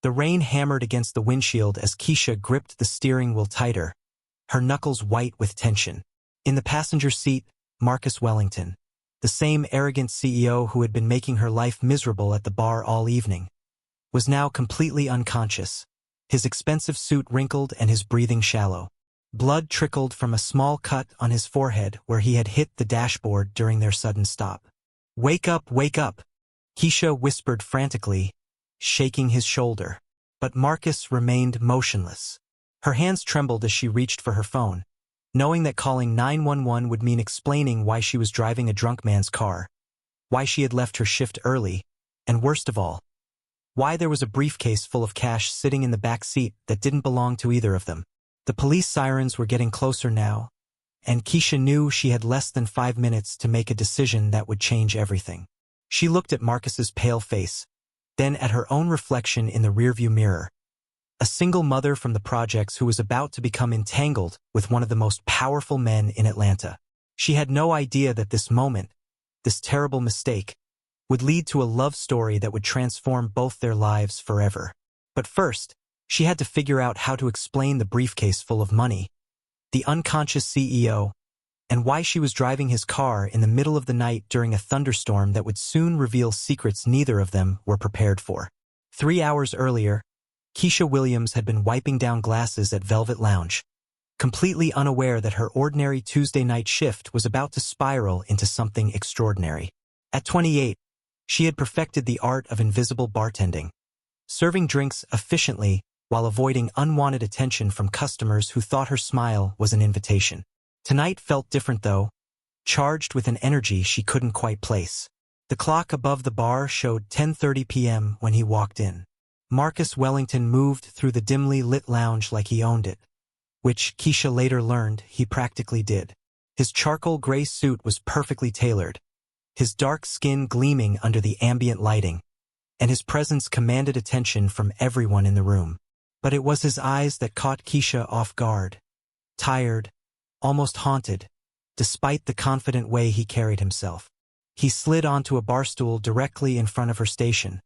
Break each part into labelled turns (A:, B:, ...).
A: The rain hammered against the windshield as Keisha gripped the steering wheel tighter, her knuckles white with tension. In the passenger seat, Marcus Wellington, the same arrogant CEO who had been making her life miserable at the bar all evening, was now completely unconscious, his expensive suit wrinkled and his breathing shallow. Blood trickled from a small cut on his forehead where he had hit the dashboard during their sudden stop. "Wake up, wake up," Keisha whispered frantically, shaking his shoulder. But Marcus remained motionless. Her hands trembled as she reached for her phone, knowing that calling 911 would mean explaining why she was driving a drunk man's car, why she had left her shift early, and worst of all, why there was a briefcase full of cash sitting in the back seat that didn't belong to either of them. The police sirens were getting closer now, and Keisha knew she had less than 5 minutes to make a decision that would change everything. She looked at Marcus's pale face, then at her own reflection in the rearview mirror. A single mother from the projects who was about to become entangled with one of the most powerful men in Atlanta. She had no idea that this moment, this terrible mistake, would lead to a love story that would transform both their lives forever. But first, she had to figure out how to explain the briefcase full of money, the unconscious CEO, and why she was driving his car in the middle of the night during a thunderstorm that would soon reveal secrets neither of them were prepared for. 3 hours earlier, Keisha Williams had been wiping down glasses at Velvet Lounge, completely unaware that her ordinary Tuesday night shift was about to spiral into something extraordinary. At 28, she had perfected the art of invisible bartending, serving drinks efficiently while avoiding unwanted attention from customers who thought her smile was an invitation. Tonight felt different though, charged with an energy she couldn't quite place. The clock above the bar showed 10:30 p.m. when he walked in. Marcus Wellington moved through the dimly lit lounge like he owned it, which Keisha later learned he practically did. His charcoal gray suit was perfectly tailored, his dark skin gleaming under the ambient lighting, and his presence commanded attention from everyone in the room. But it was his eyes that caught Keisha off guard. Tired, almost haunted, despite the confident way he carried himself. He slid onto a bar stool directly in front of her station,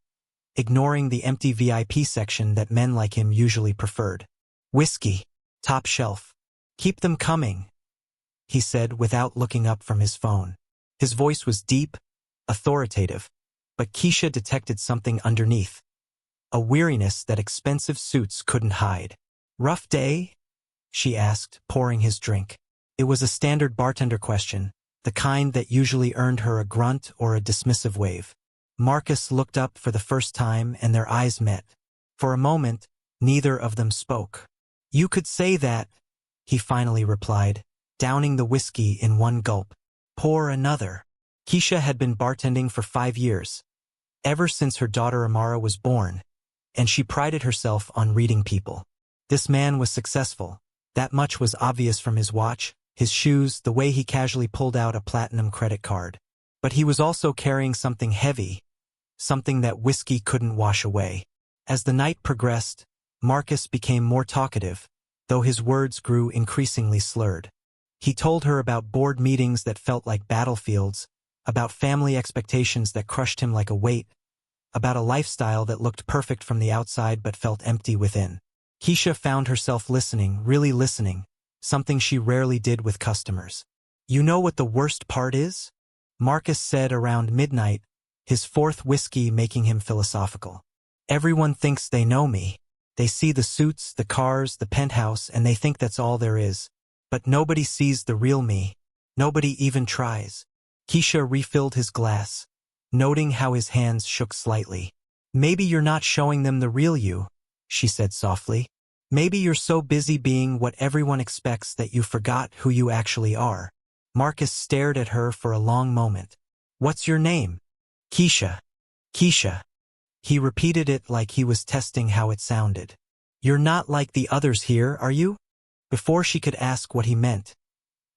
A: ignoring the empty VIP section that men like him usually preferred. "Whiskey, top shelf. Keep them coming," he said without looking up from his phone. His voice was deep, authoritative, but Keisha detected something underneath, a weariness that expensive suits couldn't hide. "Rough day?" she asked, pouring his drink. It was a standard bartender question, the kind that usually earned her a grunt or a dismissive wave. Marcus looked up for the first time and their eyes met. For a moment, neither of them spoke. "You could say that," he finally replied, downing the whiskey in one gulp. "Pour another." Keisha had been bartending for 5 years, ever since her daughter Amara was born, and she prided herself on reading people. This man was successful. That much was obvious from his watch, his shoes, the way he casually pulled out a platinum credit card. But he was also carrying something heavy, something that whiskey couldn't wash away. As the night progressed, Marcus became more talkative, though his words grew increasingly slurred. He told her about board meetings that felt like battlefields, about family expectations that crushed him like a weight, about a lifestyle that looked perfect from the outside but felt empty within. Keisha found herself listening, really listening, something she rarely did with customers. "You know what the worst part is?" Marcus said around midnight, his 4th whiskey making him philosophical. "Everyone thinks they know me. They see the suits, the cars, the penthouse, and they think that's all there is. But nobody sees the real me. Nobody even tries." Keisha refilled his glass, noting how his hands shook slightly. "Maybe you're not showing them the real you," she said softly. "Maybe you're so busy being what everyone expects that you forgot who you actually are." Marcus stared at her for a long moment. "What's your name?" "Keisha. Keisha." He repeated it like he was testing how it sounded. "You're not like the others here, are you?" Before she could ask what he meant,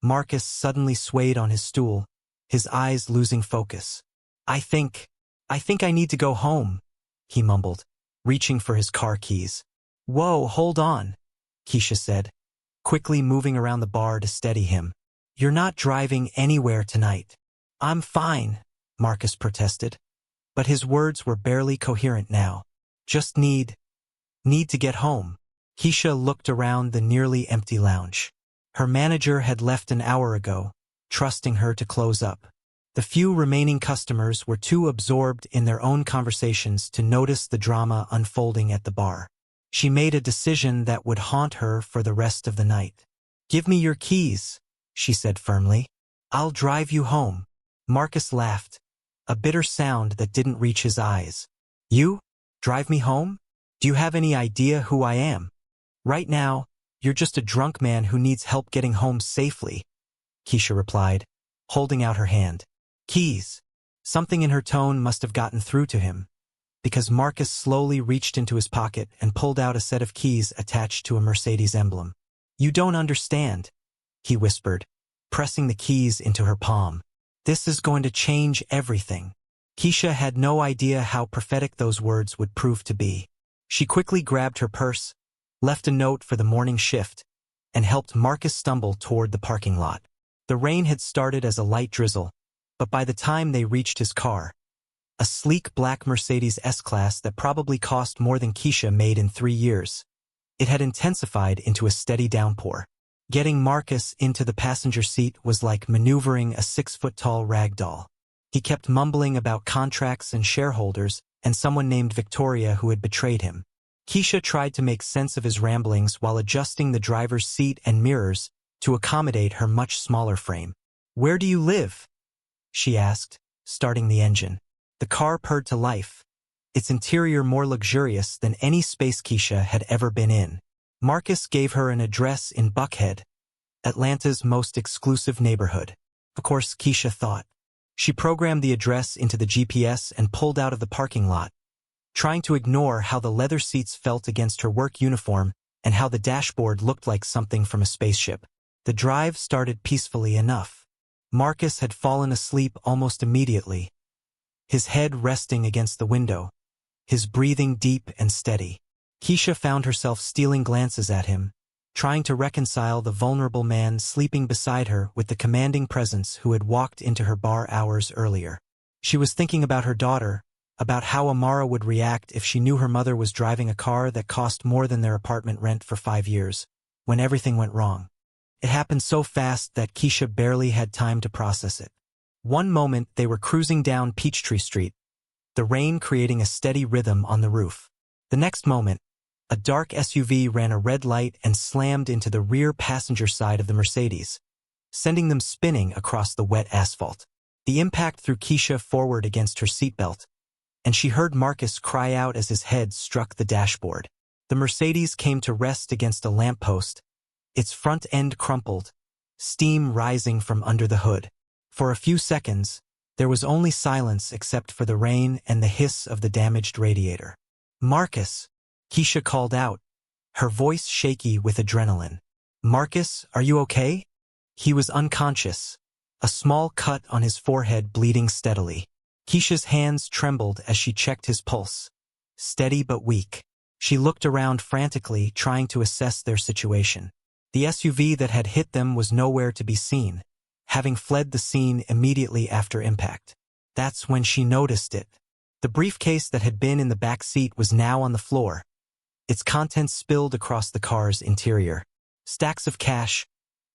A: Marcus suddenly swayed on his stool, his eyes losing focus. I think I need to go home," he mumbled, reaching for his car keys. "Whoa, hold on," Keisha said, quickly moving around the bar to steady him. "You're not driving anywhere tonight." "I'm fine," Marcus protested, but his words were barely coherent now. "Just need Need to get home. Keisha looked around the nearly empty lounge. Her manager had left an hour ago, trusting her to close up. The few remaining customers were too absorbed in their own conversations to notice the drama unfolding at the bar. She made a decision that would haunt her for the rest of the night. "Give me your keys," she said firmly. "I'll drive you home." Marcus laughed, a bitter sound that didn't reach his eyes. "You? Drive me home? Do you have any idea who I am? Right now, you're just a drunk man who needs help getting home safely," Keisha replied, holding out her hand. "Keys." Something in her tone must have gotten through to him, because Marcus slowly reached into his pocket and pulled out a set of keys attached to a Mercedes emblem. "You don't understand," he whispered, pressing the keys into her palm. "This is going to change everything." Keisha had no idea how prophetic those words would prove to be. She quickly grabbed her purse, left a note for the morning shift, and helped Marcus stumble toward the parking lot. The rain had started as a light drizzle, but by the time they reached his car, a sleek black Mercedes S-Class that probably cost more than Keisha made in 3 years, it had intensified into a steady downpour. Getting Marcus into the passenger seat was like maneuvering a 6-foot-tall rag doll. He kept mumbling about contracts and shareholders and someone named Victoria who had betrayed him. Keisha tried to make sense of his ramblings while adjusting the driver's seat and mirrors to accommodate her much smaller frame. "Where do you live?" she asked, starting the engine. The car purred to life, its interior more luxurious than any space Keisha had ever been in. Marcus gave her an address in Buckhead, Atlanta's most exclusive neighborhood. Of course, Keisha thought. She programmed the address into the GPS and pulled out of the parking lot, trying to ignore how the leather seats felt against her work uniform and how the dashboard looked like something from a spaceship. The drive started peacefully enough. Marcus had fallen asleep almost immediately, his head resting against the window, his breathing deep and steady. Keisha found herself stealing glances at him, trying to reconcile the vulnerable man sleeping beside her with the commanding presence who had walked into her bar hours earlier. She was thinking about her daughter, about how Amara would react if she knew her mother was driving a car that cost more than their apartment rent for 5 years, when everything went wrong. It happened so fast that Keisha barely had time to process it. One moment they were cruising down Peachtree Street, the rain creating a steady rhythm on the roof. The next moment, a dark SUV ran a red light and slammed into the rear passenger side of the Mercedes, sending them spinning across the wet asphalt. The impact threw Keisha forward against her seatbelt, and she heard Marcus cry out as his head struck the dashboard. The Mercedes came to rest against a lamppost, its front end crumpled, steam rising from under the hood. For a few seconds, there was only silence except for the rain and the hiss of the damaged radiator. "Marcus," Keisha called out, her voice shaky with adrenaline. "Marcus, are you okay?" He was unconscious, a small cut on his forehead bleeding steadily. Keisha's hands trembled as she checked his pulse, steady but weak. She looked around frantically, trying to assess their situation. The SUV that had hit them was nowhere to be seen, having fled the scene immediately after impact. That's when she noticed it. The briefcase that had been in the back seat was now on the floor, its contents spilled across the car's interior. Stacks of cash,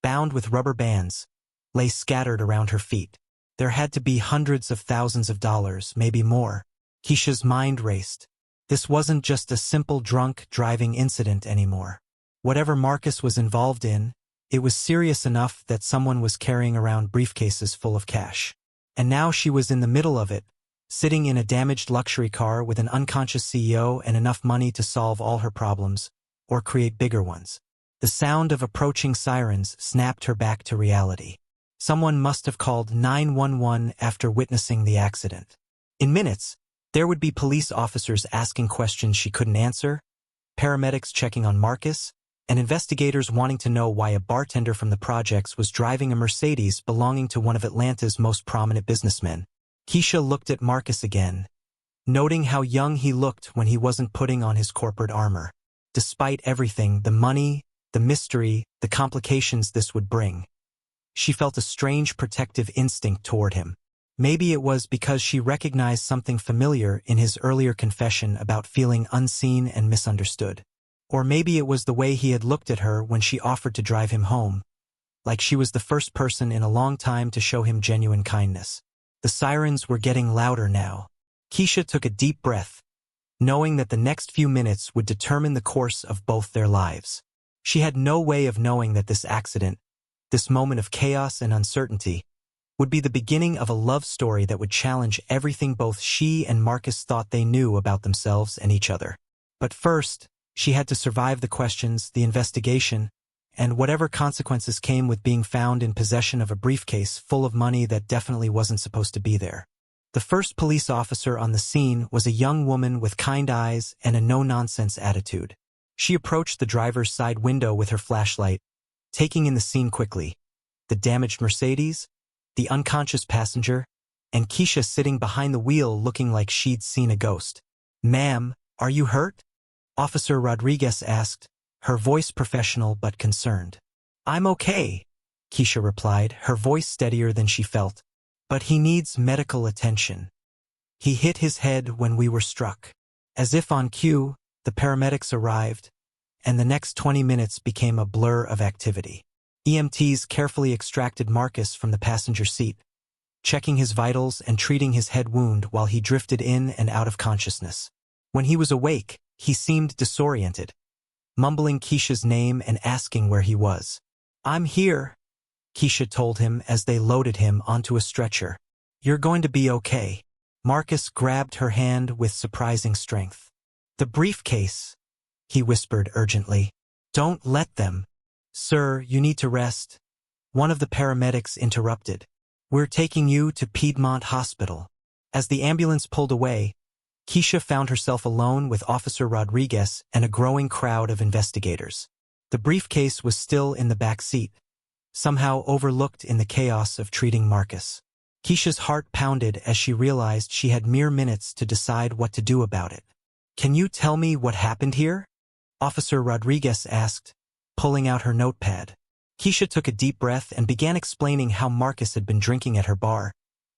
A: bound with rubber bands, lay scattered around her feet. There had to be hundreds of thousands of dollars, maybe more. Keisha's mind raced. This wasn't just a simple drunk driving incident anymore. Whatever Marcus was involved in, it was serious enough that someone was carrying around briefcases full of cash. And now she was in the middle of it, sitting in a damaged luxury car with an unconscious CEO and enough money to solve all her problems, or create bigger ones. The sound of approaching sirens snapped her back to reality. Someone must have called 911 after witnessing the accident. In minutes, there would be police officers asking questions she couldn't answer, paramedics checking on Marcus, and investigators wanting to know why a bartender from the projects was driving a Mercedes belonging to one of Atlanta's most prominent businessmen. Keisha looked at Marcus again, noting how young he looked when he wasn't putting on his corporate armor. Despite everything, the money, the mystery, the complications this would bring, she felt a strange protective instinct toward him. Maybe it was because she recognized something familiar in his earlier confession about feeling unseen and misunderstood. Or maybe it was the way he had looked at her when she offered to drive him home, like she was the first person in a long time to show him genuine kindness. The sirens were getting louder now. Keisha took a deep breath, knowing that the next few minutes would determine the course of both their lives. She had no way of knowing that this accident, this moment of chaos and uncertainty, would be the beginning of a love story that would challenge everything both she and Marcus thought they knew about themselves and each other. But first, she had to survive the questions, the investigation, and whatever consequences came with being found in possession of a briefcase full of money that definitely wasn't supposed to be there. The first police officer on the scene was a young woman with kind eyes and a no-nonsense attitude. She approached the driver's side window with her flashlight, taking in the scene quickly. The damaged Mercedes, the unconscious passenger, and Keisha sitting behind the wheel looking like she'd seen a ghost. "Ma'am, are you hurt?" Officer Rodriguez asked, her voice professional but concerned. "I'm okay," Keisha replied, her voice steadier than she felt. "But he needs medical attention. He hit his head when we were struck." As if on cue, the paramedics arrived, and the next 20 minutes became a blur of activity. EMTs carefully extracted Marcus from the passenger seat, checking his vitals and treating his head wound while he drifted in and out of consciousness. When he was awake, he seemed disoriented, mumbling Keisha's name and asking where he was. "I'm here," Keisha told him as they loaded him onto a stretcher. "You're going to be okay." Marcus grabbed her hand with surprising strength. "The briefcase," he whispered urgently. "Don't let them." "Sir, you need to rest," one of the paramedics interrupted. "We're taking you to Piedmont Hospital." As the ambulance pulled away, Keisha found herself alone with Officer Rodriguez and a growing crowd of investigators. The briefcase was still in the back seat, somehow overlooked in the chaos of treating Marcus. Keisha's heart pounded as she realized she had mere minutes to decide what to do about it. "Can you tell me what happened here?" Officer Rodriguez asked, pulling out her notepad. Keisha took a deep breath and began explaining how Marcus had been drinking at her bar,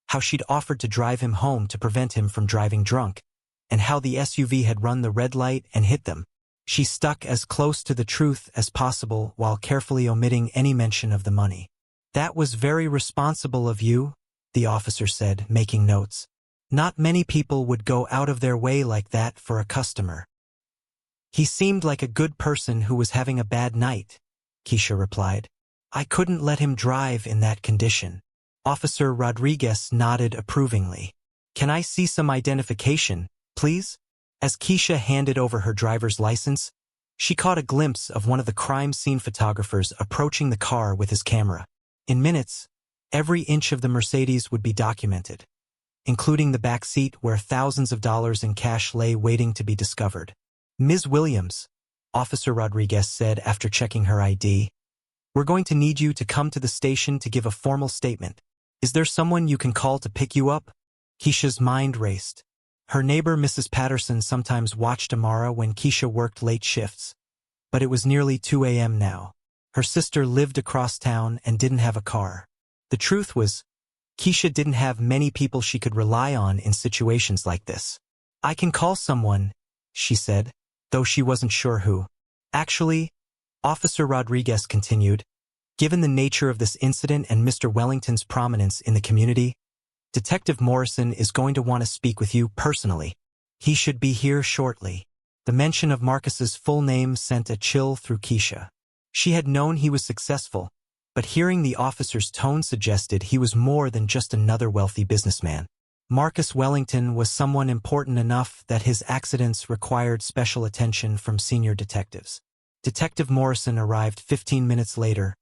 A: how she'd offered to drive him home to prevent him from driving drunk, and how the SUV had run the red light and hit them. She stuck as close to the truth as possible while carefully omitting any mention of the money. "That was very responsible of you," the officer said, making notes. "Not many people would go out of their way like that for a customer." "He seemed like a good person who was having a bad night," Keisha replied. "I couldn't let him drive in that condition." Officer Rodriguez nodded approvingly. "Can I see some identification, please?" As Keisha handed over her driver's license, she caught a glimpse of one of the crime scene photographers approaching the car with his camera. In minutes, every inch of the Mercedes would be documented, including the back seat where thousands of dollars in cash lay waiting to be discovered. "Ms. Williams," Officer Rodriguez said after checking her ID, "we're going to need you to come to the station to give a formal statement. Is there someone you can call to pick you up?" Keisha's mind raced. Her neighbor Mrs. Patterson sometimes watched Amara when Keisha worked late shifts, but it was nearly 2 a.m. now. Her sister lived across town and didn't have a car. The truth was, Keisha didn't have many people she could rely on in situations like this. "I can call someone," she said, though she wasn't sure who. "Actually," Officer Rodriguez continued, "given the nature of this incident and Mr. Wellington's prominence in the community, Detective Morrison is going to want to speak with you personally. He should be here shortly." The mention of Marcus's full name sent a chill through Keisha. She had known he was successful, but hearing the officer's tone suggested he was more than just another wealthy businessman. Marcus Wellington was someone important enough that his accidents required special attention from senior detectives. Detective Morrison arrived 15 minutes later,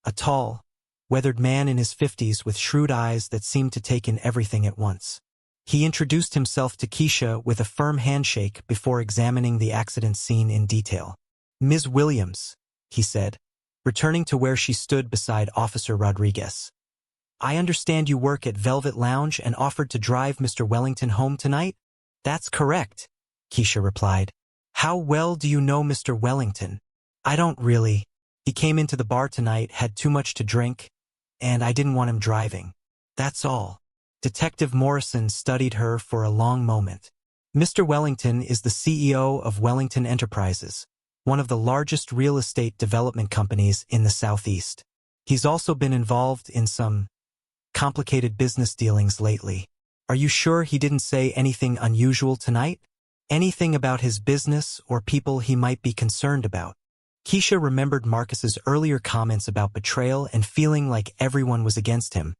A: a tall, weathered man in his 50s with shrewd eyes that seemed to take in everything at once. He introduced himself to Keisha with a firm handshake before examining the accident scene in detail. "Ms. Williams," he said, returning to where she stood beside Officer Rodriguez. "I understand you work at Velvet Lounge and offered to drive Mr. Wellington home tonight?" "That's correct," Keisha replied. "How well do you know Mr. Wellington?" "I don't really. He came into the bar tonight, had too much to drink, and I didn't want him driving. That's all." Detective Morrison studied her for a long moment. Mr. Wellington is the CEO of Wellington Enterprises, one of the largest real estate development companies in the Southeast. He's also been involved in some complicated business dealings lately. Are you sure he didn't say anything unusual tonight? Anything about his business or people he might be concerned about? Keisha remembered Marcus's earlier comments about betrayal and feeling like everyone was against him,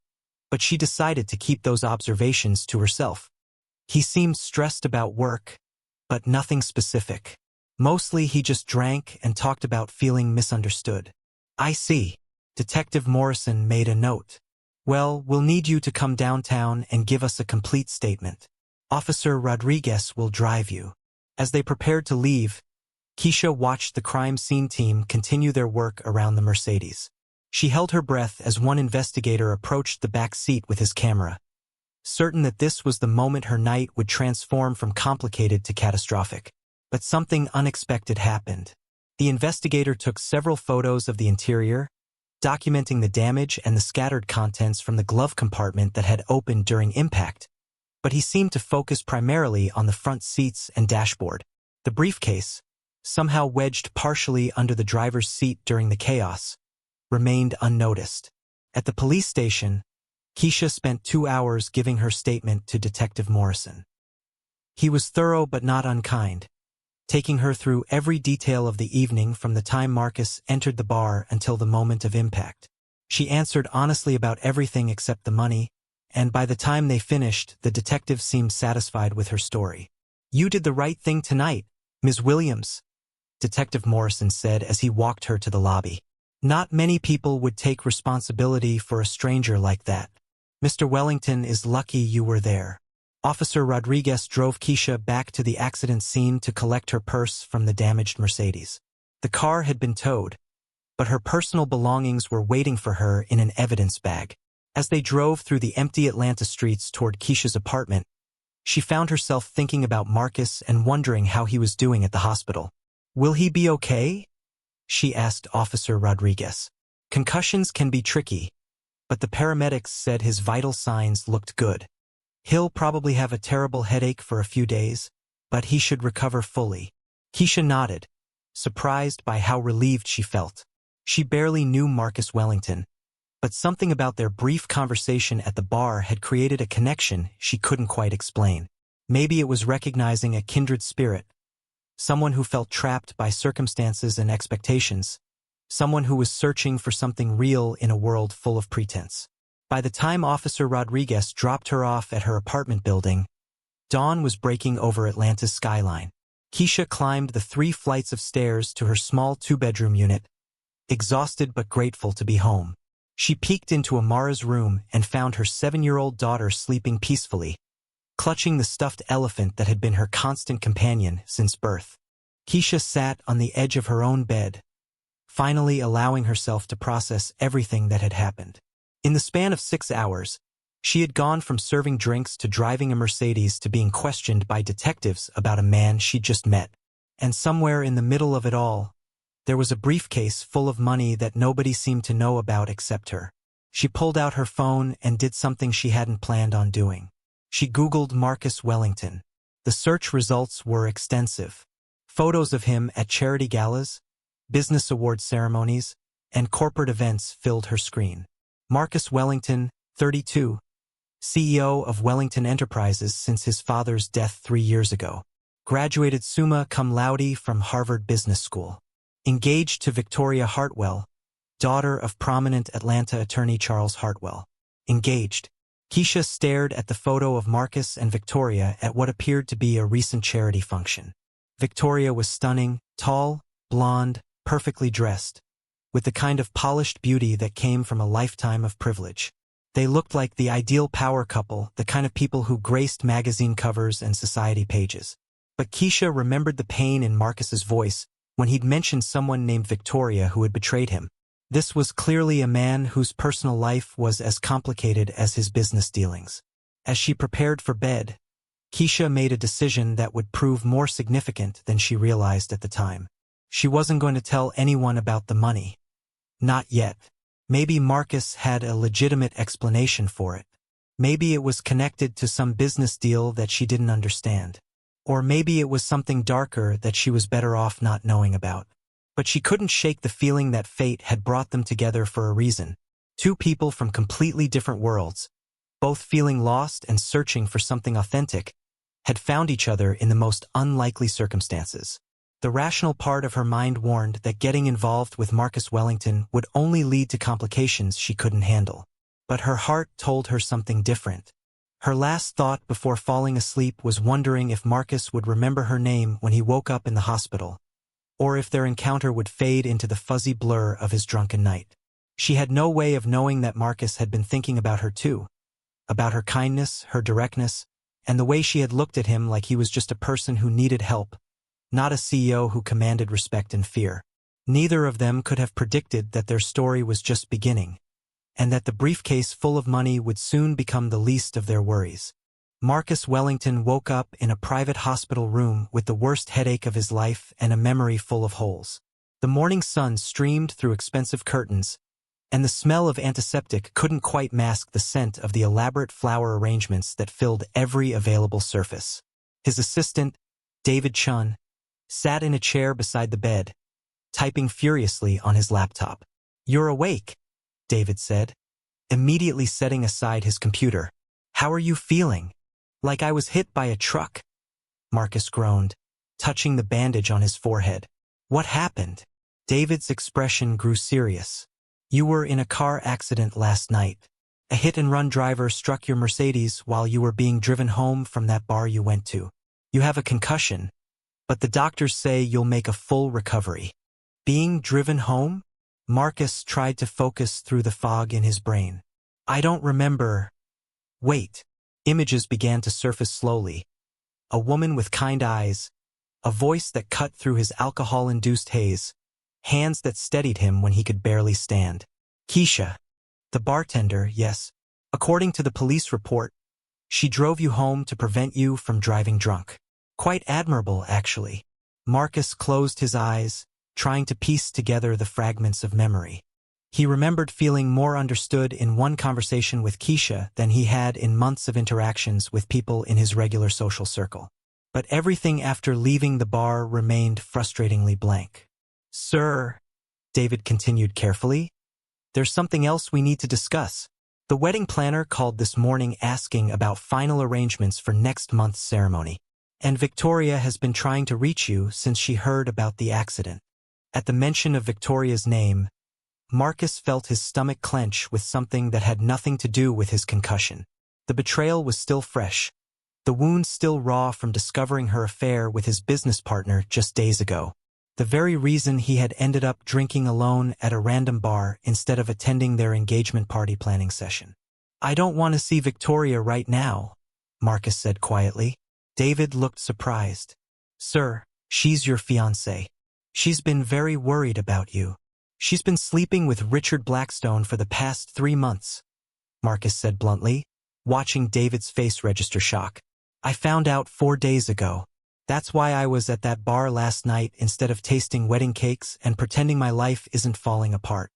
A: but she decided to keep those observations to herself. He seemed stressed about work, but nothing specific. Mostly he just drank and talked about feeling misunderstood. I see. Detective Morrison made a note. Well, we'll need you to come downtown and give us a complete statement. Officer Rodriguez will drive you. As they prepared to leave, Keisha watched the crime scene team continue their work around the Mercedes. She held her breath as one investigator approached the back seat with his camera, certain that this was the moment her night would transform from complicated to catastrophic. But something unexpected happened. The investigator took several photos of the interior, documenting the damage and the scattered contents from the glove compartment that had opened during impact, but he seemed to focus primarily on the front seats and dashboard. The briefcase, somehow wedged partially under the driver's seat during the chaos, remained unnoticed. At the police station, Keisha spent 2 hours giving her statement to Detective Morrison. He was thorough but not unkind, taking her through every detail of the evening from the time Marcus entered the bar until the moment of impact. She answered honestly about everything except the money, and by the time they finished, the detective seemed satisfied with her story. You did the right thing tonight, Ms. Williams, Detective Morrison said as he walked her to the lobby. Not many people would take responsibility for a stranger like that. Mr. Wellington is lucky you were there. Officer Rodriguez drove Keisha back to the accident scene to collect her purse from the damaged Mercedes. The car had been towed, but her personal belongings were waiting for her in an evidence bag. As they drove through the empty Atlanta streets toward Keisha's apartment, she found herself thinking about Marcus and wondering how he was doing at the hospital. Will he be okay? She asked Officer Rodriguez. Concussions can be tricky, but the paramedics said his vital signs looked good. He'll probably have a terrible headache for a few days, but he should recover fully. Keisha nodded, surprised by how relieved she felt. She barely knew Marcus Wellington, but something about their brief conversation at the bar had created a connection she couldn't quite explain. Maybe it was recognizing a kindred spirit, someone who felt trapped by circumstances and expectations, someone who was searching for something real in a world full of pretense. By the time Officer Rodriguez dropped her off at her apartment building, dawn was breaking over Atlanta's skyline. Keisha climbed the 3 flights of stairs to her small 2-bedroom unit, exhausted but grateful to be home. She peeked into Amara's room and found her 7-year-old daughter sleeping peacefully, clutching the stuffed elephant that had been her constant companion since birth. Keisha sat on the edge of her own bed, finally allowing herself to process everything that had happened. In the span of 6 hours, she had gone from serving drinks to driving a Mercedes to being questioned by detectives about a man she'd just met. And somewhere in the middle of it all, there was a briefcase full of money that nobody seemed to know about except her. She pulled out her phone and did something she hadn't planned on doing. She Googled Marcus Wellington. The search results were extensive. Photos of him at charity galas, business award ceremonies, and corporate events filled her screen. Marcus Wellington, 32, CEO of Wellington Enterprises since his father's death 3 years ago. Graduated summa cum laude from Harvard Business School. Engaged to Victoria Hartwell, daughter of prominent Atlanta attorney Charles Hartwell. Engaged. Keisha stared at the photo of Marcus and Victoria at what appeared to be a recent charity function. Victoria was stunning, tall, blonde, perfectly dressed, with the kind of polished beauty that came from a lifetime of privilege. They looked like the ideal power couple, the kind of people who graced magazine covers and society pages. But Keisha remembered the pain in Marcus's voice when he'd mentioned someone named Victoria who had betrayed him. This was clearly a man whose personal life was as complicated as his business dealings. As she prepared for bed, Keisha made a decision that would prove more significant than she realized at the time. She wasn't going to tell anyone about the money. Not yet. Maybe Marcus had a legitimate explanation for it. Maybe it was connected to some business deal that she didn't understand. Or maybe it was something darker that she was better off not knowing about. But she couldn't shake the feeling that fate had brought them together for a reason. Two people from completely different worlds, both feeling lost and searching for something authentic, had found each other in the most unlikely circumstances. The rational part of her mind warned that getting involved with Marcus Wellington would only lead to complications she couldn't handle. But her heart told her something different. Her last thought before falling asleep was wondering if Marcus would remember her name when he woke up in the hospital, or if their encounter would fade into the fuzzy blur of his drunken night. She had no way of knowing that Marcus had been thinking about her too, about her kindness, her directness, and the way she had looked at him like he was just a person who needed help, not a CEO who commanded respect and fear. Neither of them could have predicted that their story was just beginning, and that the briefcase full of money would soon become the least of their worries. Marcus Wellington woke up in a private hospital room with the worst headache of his life and a memory full of holes. The morning sun streamed through expensive curtains, and the smell of antiseptic couldn't quite mask the scent of the elaborate flower arrangements that filled every available surface. His assistant, David Chun, sat in a chair beside the bed, typing furiously on his laptop. "You're awake," David said, immediately setting aside his computer. "How are you feeling?" "Like I was hit by a truck," Marcus groaned, touching the bandage on his forehead. "What happened?" David's expression grew serious. "You were in a car accident last night. A hit-and-run driver struck your Mercedes while you were being driven home from that bar you went to. You have a concussion, but the doctors say you'll make a full recovery." "Being driven home?" Marcus tried to focus through the fog in his brain. "I don't remember." "Wait." Images began to surface slowly. A woman with kind eyes, a voice that cut through his alcohol-induced haze, hands that steadied him when he could barely stand. "Keisha. The bartender, yes. According to the police report, she drove you home to prevent you from driving drunk. Quite admirable, actually." Marcus closed his eyes, trying to piece together the fragments of memory. He remembered feeling more understood in one conversation with Keisha than he had in months of interactions with people in his regular social circle. But everything after leaving the bar remained frustratingly blank. "Sir," David continued carefully, "there's something else we need to discuss. The wedding planner called this morning asking about final arrangements for next month's ceremony. And Victoria has been trying to reach you since she heard about the accident." At the mention of Victoria's name, Marcus felt his stomach clench with something that had nothing to do with his concussion. The betrayal was still fresh, the wound still raw from discovering her affair with his business partner just days ago. The very reason he had ended up drinking alone at a random bar instead of attending their engagement party planning session. "I don't want to see Victoria right now," Marcus said quietly. David looked surprised. "Sir, she's your fiancée. She's been very worried about you. She's been sleeping with Richard Blackstone for the past 3 months," Marcus said bluntly, watching David's face register shock. "I found out 4 days ago. That's why I was at that bar last night instead of tasting wedding cakes and pretending my life isn't falling apart."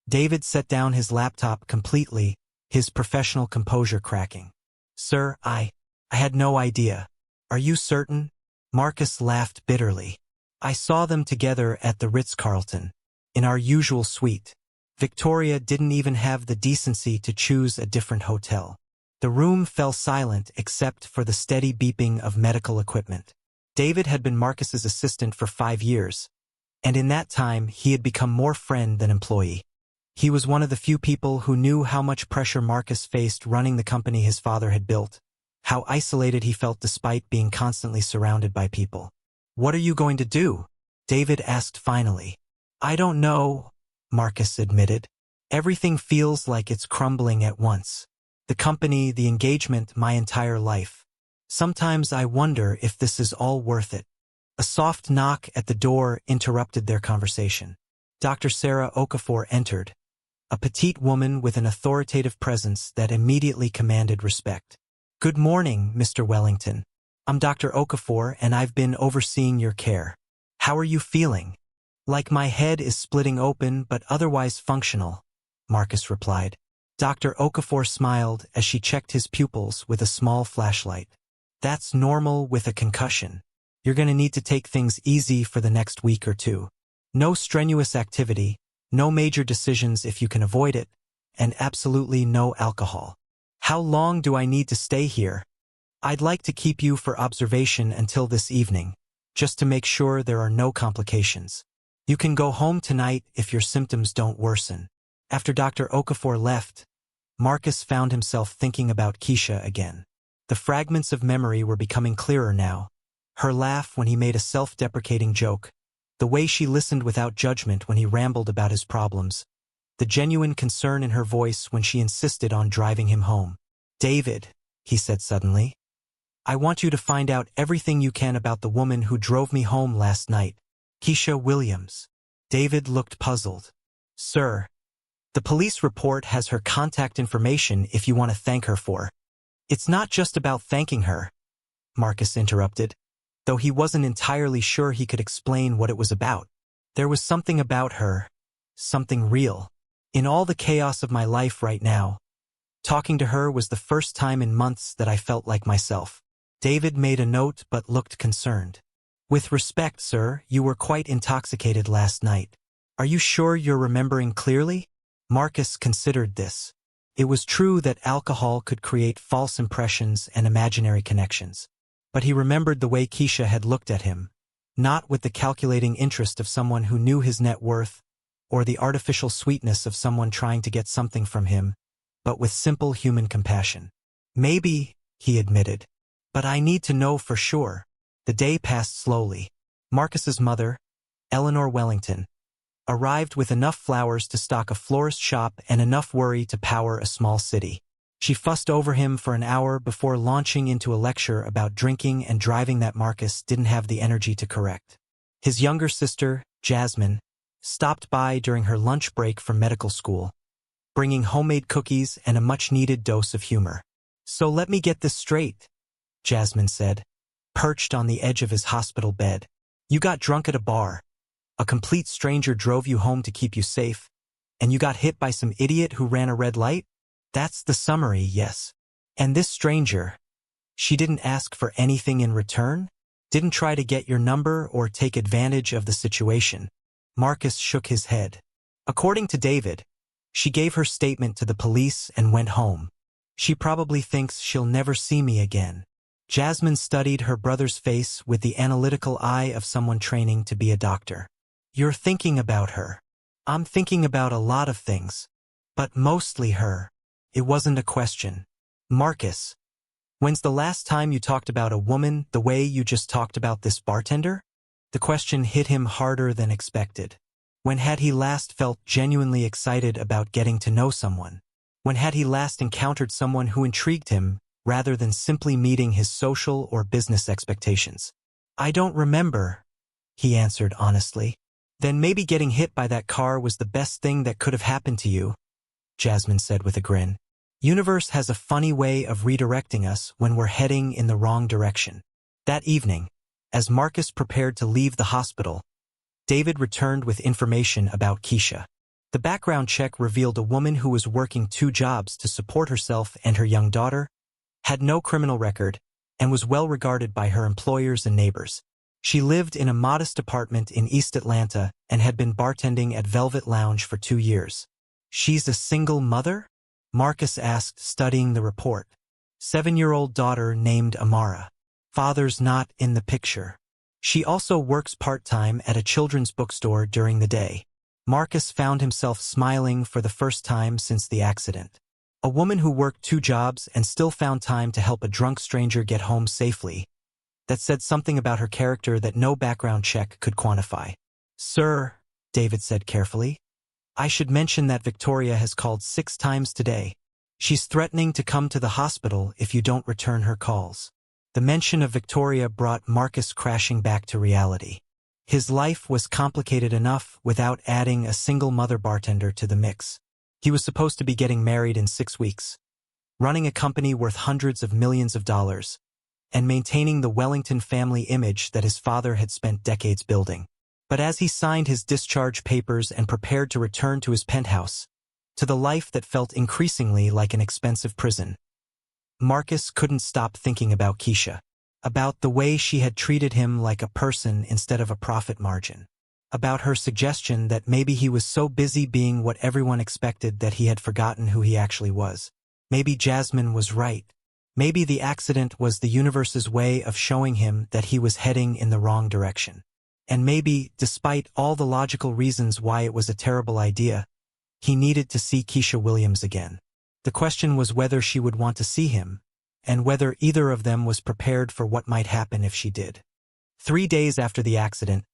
A: David set down his laptop completely, his professional composure cracking. "Sir, I had no idea." "Are you certain?" Marcus laughed bitterly. "I saw them together at the Ritz-Carlton, in our usual suite. Victoria didn't even have the decency to choose a different hotel." The room fell silent except for the steady beeping of medical equipment. David had been Marcus's assistant for 5 years, and in that time he had become more friend than employee. He was one of the few people who knew how much pressure Marcus faced running the company his father had built, how isolated he felt despite being constantly surrounded by people. "What are you going to do?" David asked finally. "I don't know," Marcus admitted. "Everything feels like it's crumbling at once. The company, the engagement, my entire life. Sometimes I wonder if this is all worth it." A soft knock at the door interrupted their conversation. Dr. Sarah Okafor entered, a petite woman with an authoritative presence that immediately commanded respect. "Good morning, Mr. Wellington. I'm Dr. Okafor, and I've been overseeing your care. How are you feeling?" "Like my head is splitting open but otherwise functional," Marcus replied. Dr. Okafor smiled as she checked his pupils with a small flashlight. That's normal with a concussion. You're going to need to take things easy for the next week or two. No strenuous activity, no major decisions if you can avoid it, and absolutely no alcohol. How long do I need to stay here? I'd like to keep you for observation until this evening, just to make sure there are no complications. You can go home tonight if your symptoms don't worsen. After Dr. Okafor left, Marcus found himself thinking about Keisha again. The fragments of memory were becoming clearer now. Her laugh when he made a self-deprecating joke, the way she listened without judgment when he rambled about his problems, the genuine concern in her voice when she insisted on driving him home. David, he said suddenly, I want you to find out everything you can about the woman who drove me home last night, Keisha Williams. David looked puzzled. Sir, the police report has her contact information if you want to thank her for. It's not just about thanking her, Marcus interrupted, though he wasn't entirely sure he could explain what it was about. There was something about her, something real. In all the chaos of my life right now, talking to her was the first time in months that I felt like myself. David made a note but looked concerned. With respect, sir, you were quite intoxicated last night. Are you sure you're remembering clearly? Marcus considered this. It was true that alcohol could create false impressions and imaginary connections. But he remembered the way Keisha had looked at him, not with the calculating interest of someone who knew his net worth, or the artificial sweetness of someone trying to get something from him, but with simple human compassion. Maybe, he admitted, but I need to know for sure. The day passed slowly. Marcus's mother, Eleanor Wellington, arrived with enough flowers to stock a florist shop and enough worry to power a small city. She fussed over him for an hour before launching into a lecture about drinking and driving that Marcus didn't have the energy to correct. His younger sister, Jasmine, stopped by during her lunch break from medical school, bringing homemade cookies and a much-needed dose of humor. So let me get this straight, Jasmine said, perched on the edge of his hospital bed. You got drunk at a bar. A complete stranger drove you home to keep you safe, and you got hit by some idiot who ran a red light? That's the summary, yes. And this stranger, she didn't ask for anything in return? Didn't try to get your number or take advantage of the situation? Marcus shook his head. According to David, she gave her statement to the police and went home. She probably thinks she'll never see me again. Jasmine studied her brother's face with the analytical eye of someone training to be a doctor. You're thinking about her. I'm thinking about a lot of things, but mostly her. It wasn't a question. Marcus, when's the last time you talked about a woman the way you just talked about this bartender? The question hit him harder than expected. When had he last felt genuinely excited about getting to know someone? When had he last encountered someone who intrigued him rather than simply meeting his social or business expectations? I don't remember, he answered honestly. Then maybe getting hit by that car was the best thing that could have happened to you, Jasmine said with a grin. Universe has a funny way of redirecting us when we're heading in the wrong direction. That evening, as Marcus prepared to leave the hospital, David returned with information about Keisha. The background check revealed a woman who was working 2 jobs to support herself and her young daughter, had no criminal record, and was well regarded by her employers and neighbors. She lived in a modest apartment in East Atlanta and had been bartending at Velvet Lounge for 2 years. She's a single mother? Marcus asked, studying the report. 7-year-old daughter named Amara. Father's not in the picture. She also works part-time at a children's bookstore during the day. Marcus found himself smiling for the first time since the accident. A woman who worked 2 jobs and still found time to help a drunk stranger get home safely. That said something about her character that no background check could quantify. Sir, David said carefully, I should mention that Victoria has called 6 times today. She's threatening to come to the hospital if you don't return her calls. The mention of Victoria brought Marcus crashing back to reality. His life was complicated enough without adding a single mother bartender to the mix. He was supposed to be getting married in 6 weeks, running a company worth hundreds of millions of dollars, and maintaining the Wellington family image that his father had spent decades building. But as he signed his discharge papers and prepared to return to his penthouse, to the life that felt increasingly like an expensive prison. Marcus couldn't stop thinking about Keisha, about the way she had treated him like a person instead of a profit margin, about her suggestion that maybe he was so busy being what everyone expected that he had forgotten who he actually was. Maybe Jasmine was right. Maybe the accident was the universe's way of showing him that he was heading in the wrong direction. And maybe, despite all the logical reasons why it was a terrible idea, he needed to see Keisha Williams again. The question was whether she would want to see him, and whether either of them was prepared for what might happen if she did. 3 days after the accident,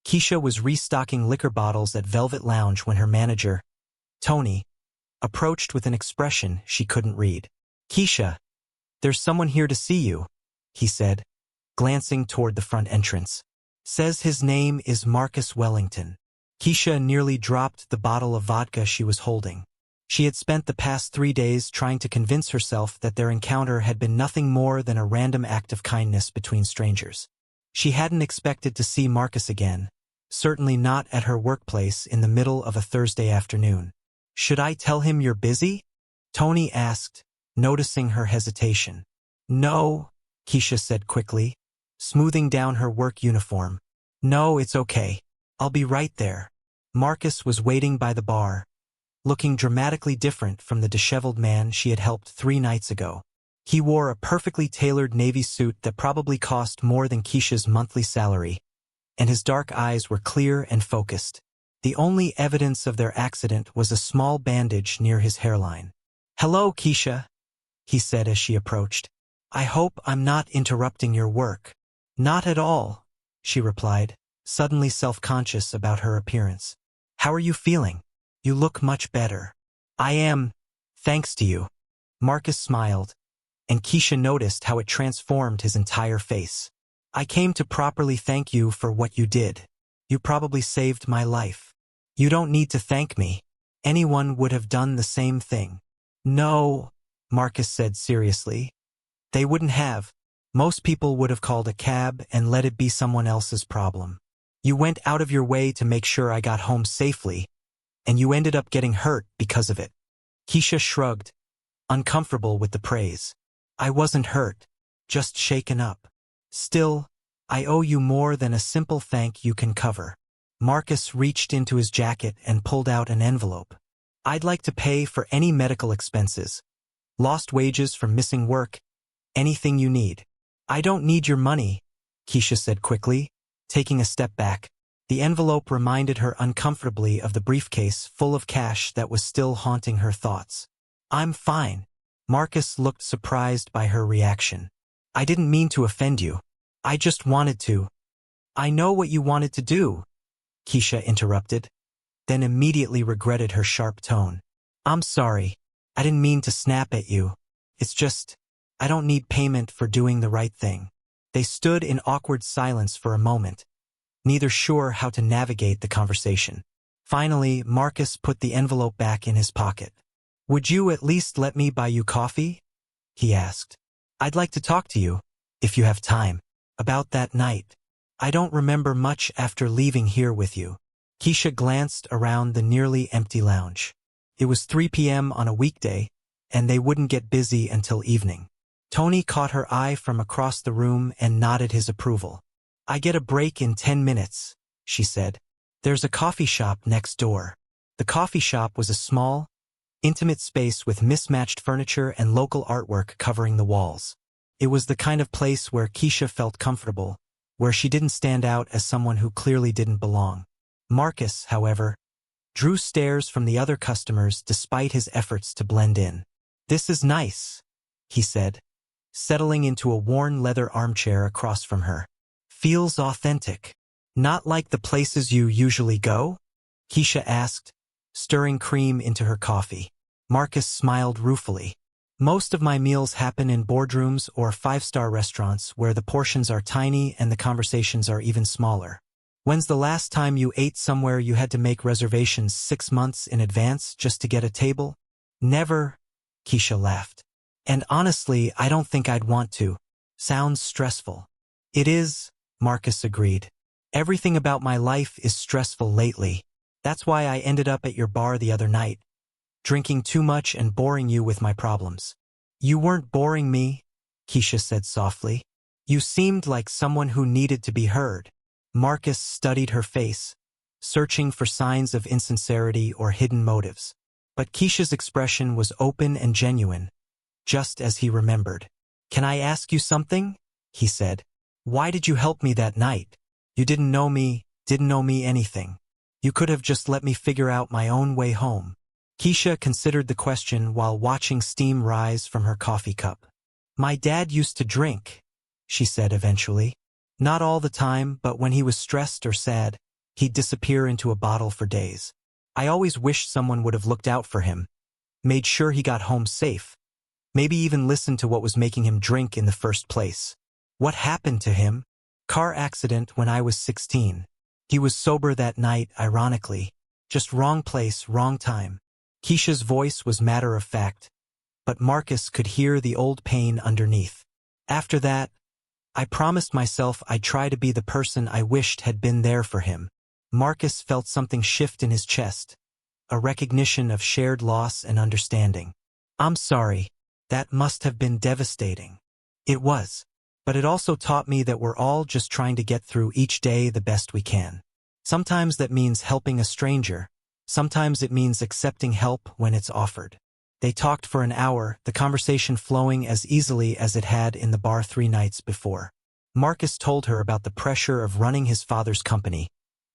A: Keisha was restocking liquor bottles at Velvet Lounge when her manager, Tony, approached with an expression she couldn't read. "Keisha, there's someone here to see you," he said, glancing toward the front entrance. "Says his name is Marcus Wellington." Keisha nearly dropped the bottle of vodka she was holding. She had spent the past 3 days trying to convince herself that their encounter had been nothing more than a random act of kindness between strangers. She hadn't expected to see Marcus again, certainly not at her workplace in the middle of a Thursday afternoon. "Should I tell him you're busy?" Tony asked, noticing her hesitation. "No," Keisha said quickly, smoothing down her work uniform. "No, it's okay. I'll be right there." Marcus was waiting by the bar, looking dramatically different from the disheveled man she had helped 3 nights ago. He wore a perfectly tailored navy suit that probably cost more than Keisha's monthly salary, and his dark eyes were clear and focused. The only evidence of their accident was a small bandage near his hairline. "Hello, Keisha," he said as she approached. "I hope I'm not interrupting your work." "Not at all," she replied, suddenly self-conscious about her appearance. "How are you feeling? You look much better." "I am, thanks to you." Marcus smiled, and Keisha noticed how it transformed his entire face. "I came to properly thank you for what you did. You probably saved my life." "You don't need to thank me. Anyone would have done the same thing." "No," Marcus said seriously. "They wouldn't have. Most people would have called a cab and let it be someone else's problem. You went out of your way to make sure I got home safely, and you ended up getting hurt because of it." Keisha shrugged, uncomfortable with the praise. "I wasn't hurt, just shaken up. Still, I owe you more than a simple thank you can cover." Marcus reached into his jacket and pulled out an envelope. "I'd like to pay for any medical expenses, lost wages from missing work, anything you need." "I don't need your money," Keisha said quickly, taking a step back. The envelope reminded her uncomfortably of the briefcase full of cash that was still haunting her thoughts. "I'm fine." Marcus looked surprised by her reaction. "I didn't mean to offend you. I just wanted to." "I know what you wanted to do," Keisha interrupted, then immediately regretted her sharp tone. "I'm sorry. I didn't mean to snap at you. It's just, I don't need payment for doing the right thing." They stood in awkward silence for a moment, neither sure how to navigate the conversation. Finally, Marcus put the envelope back in his pocket. "Would you at least let me buy you coffee?" he asked. "I'd like to talk to you, if you have time, about that night. I don't remember much after leaving here with you." Keisha glanced around the nearly empty lounge. It was 3 p.m. on a weekday, and they wouldn't get busy until evening. Tony caught her eye from across the room and nodded his approval. "I get a break in 10 minutes, she said. "There's a coffee shop next door." The coffee shop was a small, intimate space with mismatched furniture and local artwork covering the walls. It was the kind of place where Keisha felt comfortable, where she didn't stand out as someone who clearly didn't belong. Marcus, however, drew stares from the other customers despite his efforts to blend in. "This is nice," he said, settling into a worn leather armchair across from her. "Feels authentic." "Not like the places you usually go?" Keisha asked, stirring cream into her coffee. Marcus smiled ruefully. "Most of my meals happen in boardrooms or 5-star restaurants where the portions are tiny and the conversations are even smaller. When's the last time you ate somewhere you had to make reservations 6 months in advance just to get a table?" "Never," Keisha laughed. "And honestly, I don't think I'd want to. Sounds stressful." "It is," Marcus agreed. "Everything about my life is stressful lately. That's why I ended up at your bar the other night. drinking too much and boring you with my problems. You weren't boring me, Keisha said softly. You seemed like someone who needed to be heard. Marcus studied her face, searching for signs of insincerity or hidden motives. But Keisha's expression was open and genuine, just as he remembered. Can I ask you something? He said. Why did you help me that night? You didn't know me anything. You could have just let me figure out my own way home. Keisha considered the question while watching steam rise from her coffee cup. My dad used to drink, she said eventually. Not all the time, but when he was stressed or sad, he'd disappear into a bottle for days. I always wished someone would have looked out for him, made sure he got home safe, maybe even listened to what was making him drink in the first place. What happened to him? Car accident when I was 16. He was sober that night, ironically. Just wrong place, wrong time. Keisha's voice was matter of fact, but Marcus could hear the old pain underneath. After that, I promised myself I'd try to be the person I wished had been there for him. Marcus felt something shift in his chest, a recognition of shared loss and understanding. I'm sorry, that must have been devastating. It was. But it also taught me that we're all just trying to get through each day the best we can. Sometimes that means helping a stranger. Sometimes it means accepting help when it's offered. They talked for an hour, the conversation flowing as easily as it had in the bar 3 nights before. Marcus told her about the pressure of running his father's company,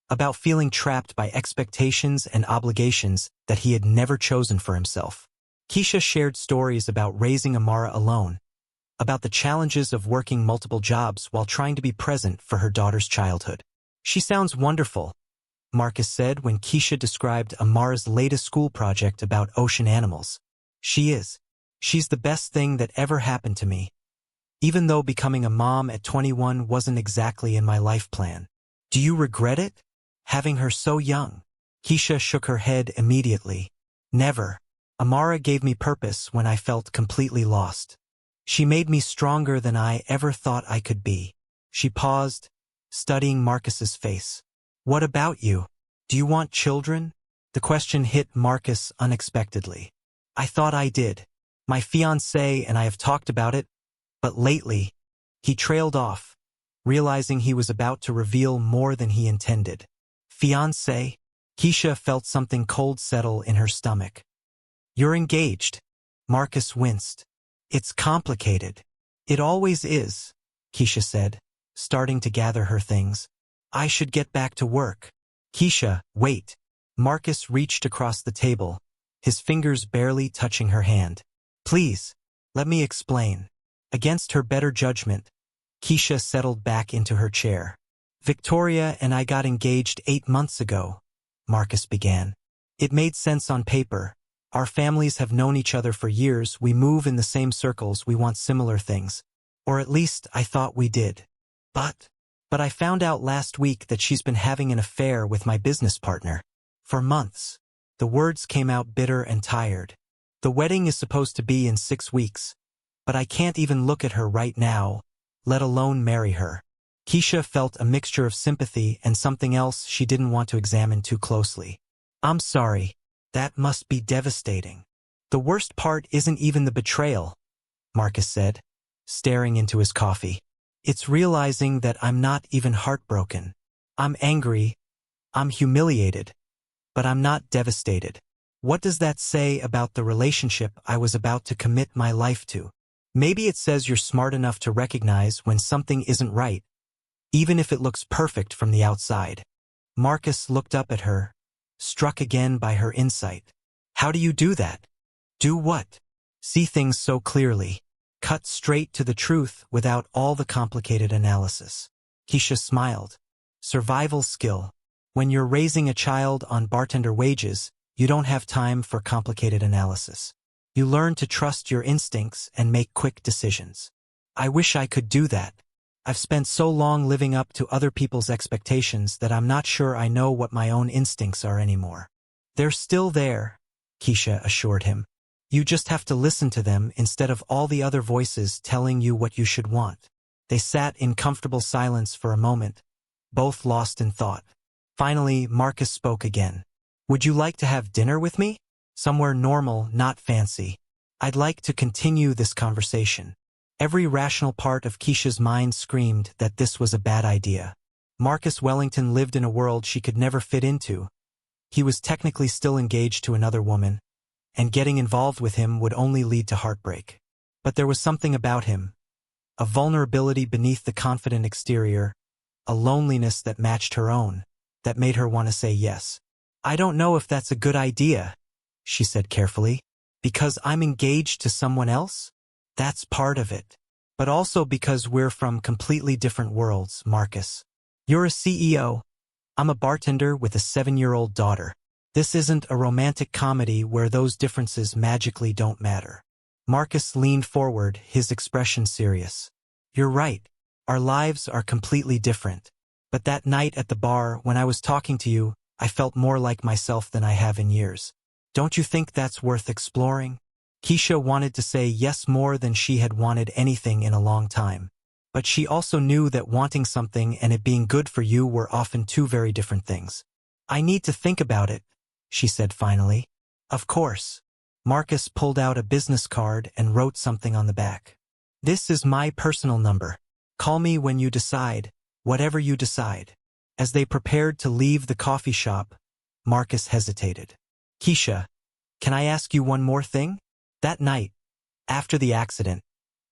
A: about feeling trapped by expectations and obligations that he had never chosen for himself. Keisha shared stories about raising Amara alone, about the challenges of working multiple jobs while trying to be present for her daughter's childhood. She sounds wonderful, Marcus said when Keisha described Amara's latest school project about ocean animals. She is. She's the best thing that ever happened to me. Even though becoming a mom at 21 wasn't exactly in my life plan. Do you regret it? Having her so young? Keisha shook her head immediately. Never. Amara gave me purpose when I felt completely lost. She made me stronger than I ever thought I could be. She paused, studying Marcus's face. What about you? Do you want children? The question hit Marcus unexpectedly. I thought I did. My fiancé and I have talked about it, but lately, he trailed off, realizing he was about to reveal more than he intended. Fiancé? Keisha felt something cold settle in her stomach. You're engaged. Marcus winced. It's complicated. It always is, Keisha said, starting to gather her things. I should get back to work. Keisha, wait. Marcus reached across the table, his fingers barely touching her hand. Please, let me explain. Against her better judgment, Keisha settled back into her chair. Victoria and I got engaged 8 months ago, Marcus began. It made sense on paper. Our families have known each other for years, we move in the same circles, we want similar things. Or at least I thought we did. But I found out last week that she's been having an affair with my business partner. For months. The words came out bitter and tired. The wedding is supposed to be in 6 weeks. But I can't even look at her right now, let alone marry her. Keisha felt a mixture of sympathy and something else she didn't want to examine too closely. I'm sorry. That must be devastating. The worst part isn't even the betrayal, Marcus said, staring into his coffee. It's realizing that I'm not even heartbroken. I'm angry, I'm humiliated, but I'm not devastated. What does that say about the relationship I was about to commit my life to? Maybe it says you're smart enough to recognize when something isn't right, even if it looks perfect from the outside. Marcus looked up at her, struck again by her insight. How do you do that? Do what? See things so clearly. Cut straight to the truth without all the complicated analysis. Keisha smiled. Survival skill. When you're raising a child on bartender wages, you don't have time for complicated analysis. You learn to trust your instincts and make quick decisions. I wish I could do that. I've spent so long living up to other people's expectations that I'm not sure I know what my own instincts are anymore. They're still there, Keisha assured him. You just have to listen to them instead of all the other voices telling you what you should want. They sat in comfortable silence for a moment, both lost in thought. Finally, Marcus spoke again. Would you like to have dinner with me? Somewhere normal, not fancy. I'd like to continue this conversation. Every rational part of Keisha's mind screamed that this was a bad idea. Marcus Wellington lived in a world she could never fit into. He was technically still engaged to another woman, and getting involved with him would only lead to heartbreak. But there was something about him, a vulnerability beneath the confident exterior, a loneliness that matched her own, that made her want to say yes. I don't know if that's a good idea, she said carefully. Because I'm engaged to someone else? That's part of it. But also because we're from completely different worlds, Marcus. You're a CEO. I'm a bartender with a 7-year-old daughter. This isn't a romantic comedy where those differences magically don't matter. Marcus leaned forward, his expression serious. You're right. Our lives are completely different. But that night at the bar, when I was talking to you, I felt more like myself than I have in years. Don't you think that's worth exploring? Keisha wanted to say yes more than she had wanted anything in a long time. But she also knew that wanting something and it being good for you were often two very different things. I need to think about it, she said finally. Of course. Marcus pulled out a business card and wrote something on the back. This is my personal number. Call me when you decide, whatever you decide. As they prepared to leave the coffee shop, Marcus hesitated. Keisha, can I ask you one more thing? That night, after the accident,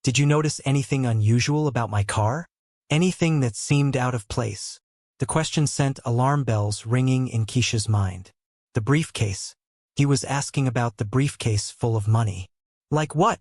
A: did you notice anything unusual about my car? Anything that seemed out of place? The question sent alarm bells ringing in Keisha's mind. The briefcase. He was asking about the briefcase full of money. Like what?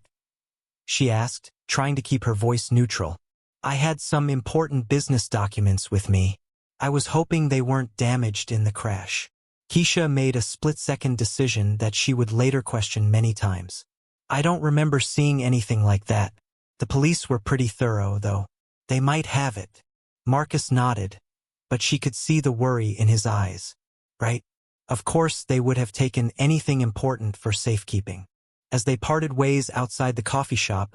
A: She asked, trying to keep her voice neutral. I had some important business documents with me. I was hoping they weren't damaged in the crash. Keisha made a split-second decision that she would later question many times. I don't remember seeing anything like that. The police were pretty thorough, though. They might have it. Marcus nodded, but she could see the worry in his eyes. Right? Of course they would have taken anything important for safekeeping. As they parted ways outside the coffee shop,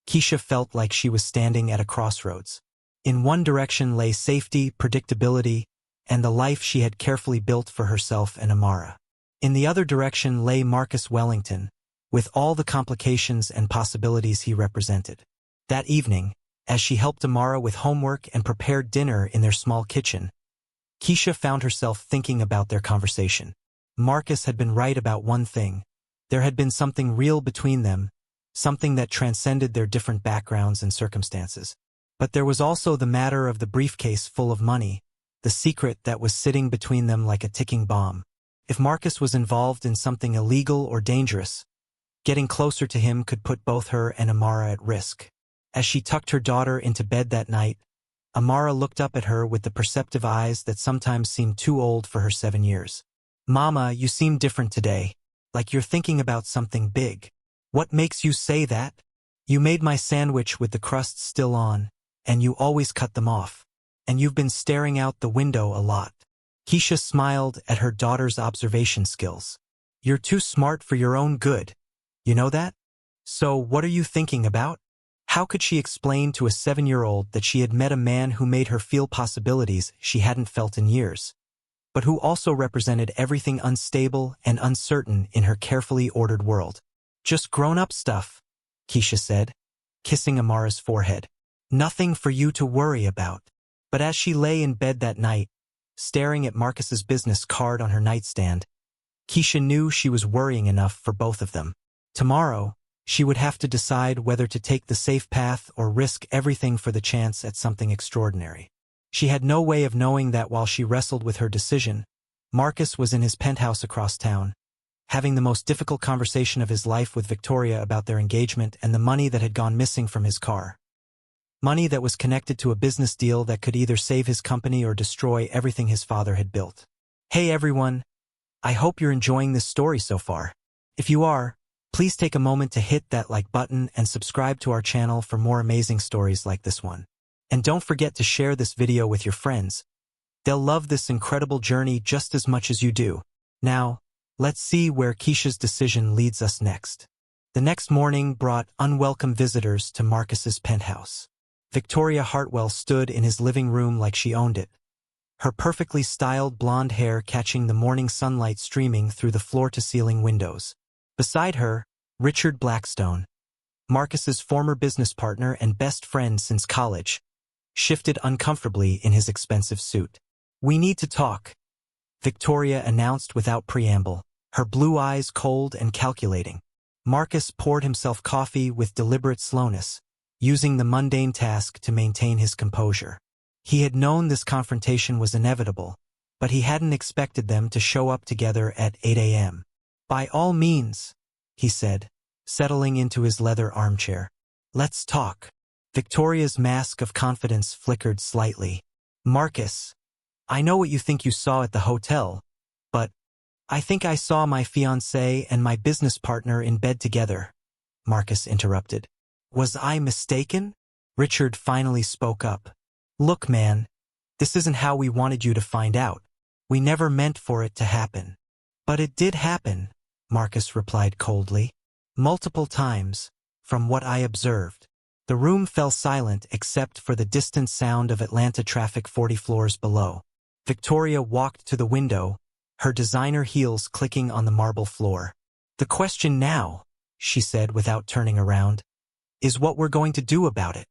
A: Keisha felt like she was standing at a crossroads. In one direction lay safety, predictability, and the life she had carefully built for herself and Amara. In the other direction lay Marcus Wellington, with all the complications and possibilities he represented. That evening, as she helped Amara with homework and prepared dinner in their small kitchen, Keisha found herself thinking about their conversation. Marcus had been right about one thing. There had been something real between them, something that transcended their different backgrounds and circumstances. But there was also the matter of the briefcase full of money, the secret that was sitting between them like a ticking bomb. If Marcus was involved in something illegal or dangerous, getting closer to him could put both her and Amara at risk. As she tucked her daughter into bed that night, Amara looked up at her with the perceptive eyes that sometimes seemed too old for her 7 years. Mama, you seem different today, like you're thinking about something big. What makes you say that? You made my sandwich with the crusts still on, and you always cut them off. And you've been staring out the window a lot. Keisha smiled at her daughter's observation skills. You're too smart for your own good. You know that? So what are you thinking about? How could she explain to a 7-year-old that she had met a man who made her feel possibilities she hadn't felt in years, but who also represented everything unstable and uncertain in her carefully ordered world? Just grown-up stuff, Keisha said, kissing Amara's forehead. Nothing for you to worry about. But as she lay in bed that night, staring at Marcus's business card on her nightstand, Keisha knew she was worrying enough for both of them. Tomorrow, she would have to decide whether to take the safe path or risk everything for the chance at something extraordinary. She had no way of knowing that while she wrestled with her decision, Marcus was in his penthouse across town, having the most difficult conversation of his life with Victoria about their engagement and the money that had gone missing from his car. Money that was connected to a business deal that could either save his company or destroy everything his father had built. Hey everyone, I hope you're enjoying this story so far. If you are, please take a moment to hit that like button and subscribe to our channel for more amazing stories like this one. And don't forget to share this video with your friends. They'll love this incredible journey just as much as you do. Now, let's see where Keisha's decision leads us next. The next morning brought unwelcome visitors to Marcus's penthouse. Victoria Hartwell stood in his living room like she owned it, her perfectly styled blonde hair catching the morning sunlight streaming through the floor-to-ceiling windows. Beside her, Richard Blackstone, Marcus's former business partner and best friend since college, shifted uncomfortably in his expensive suit. "We need to talk," Victoria announced without preamble, her blue eyes cold and calculating. Marcus poured himself coffee with deliberate slowness, using the mundane task to maintain his composure. He had known this confrontation was inevitable, but he hadn't expected them to show up together at 8 a.m. "By all means," he said, settling into his leather armchair. "Let's talk." Victoria's mask of confidence flickered slightly. "Marcus, I know what you think you saw at the hotel, but I think I saw my fiancé and my business partner in bed together," Marcus interrupted. "Was I mistaken?" Richard finally spoke up. "Look, man, this isn't how we wanted you to find out. We never meant for it to happen." "But it did happen," Marcus replied coldly. "Multiple times, from what I observed." The room fell silent except for the distant sound of Atlanta traffic 40 floors below. Victoria walked to the window, her designer heels clicking on the marble floor. "The question now," she said without turning around, "is what we're going to do about it."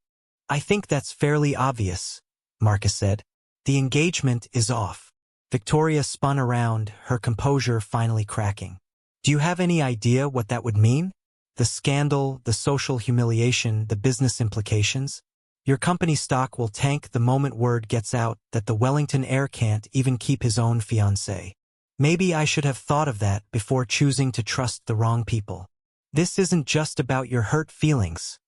A: "I think that's fairly obvious," Marcus said. "The engagement is off." Victoria spun around, her composure finally cracking. "Do you have any idea what that would mean? The scandal, the social humiliation, the business implications? Your company stock will tank the moment word gets out that the Wellington heir can't even keep his own fiancée. Maybe I should have thought of that before choosing to trust the wrong people." "This isn't just about your hurt feelings,"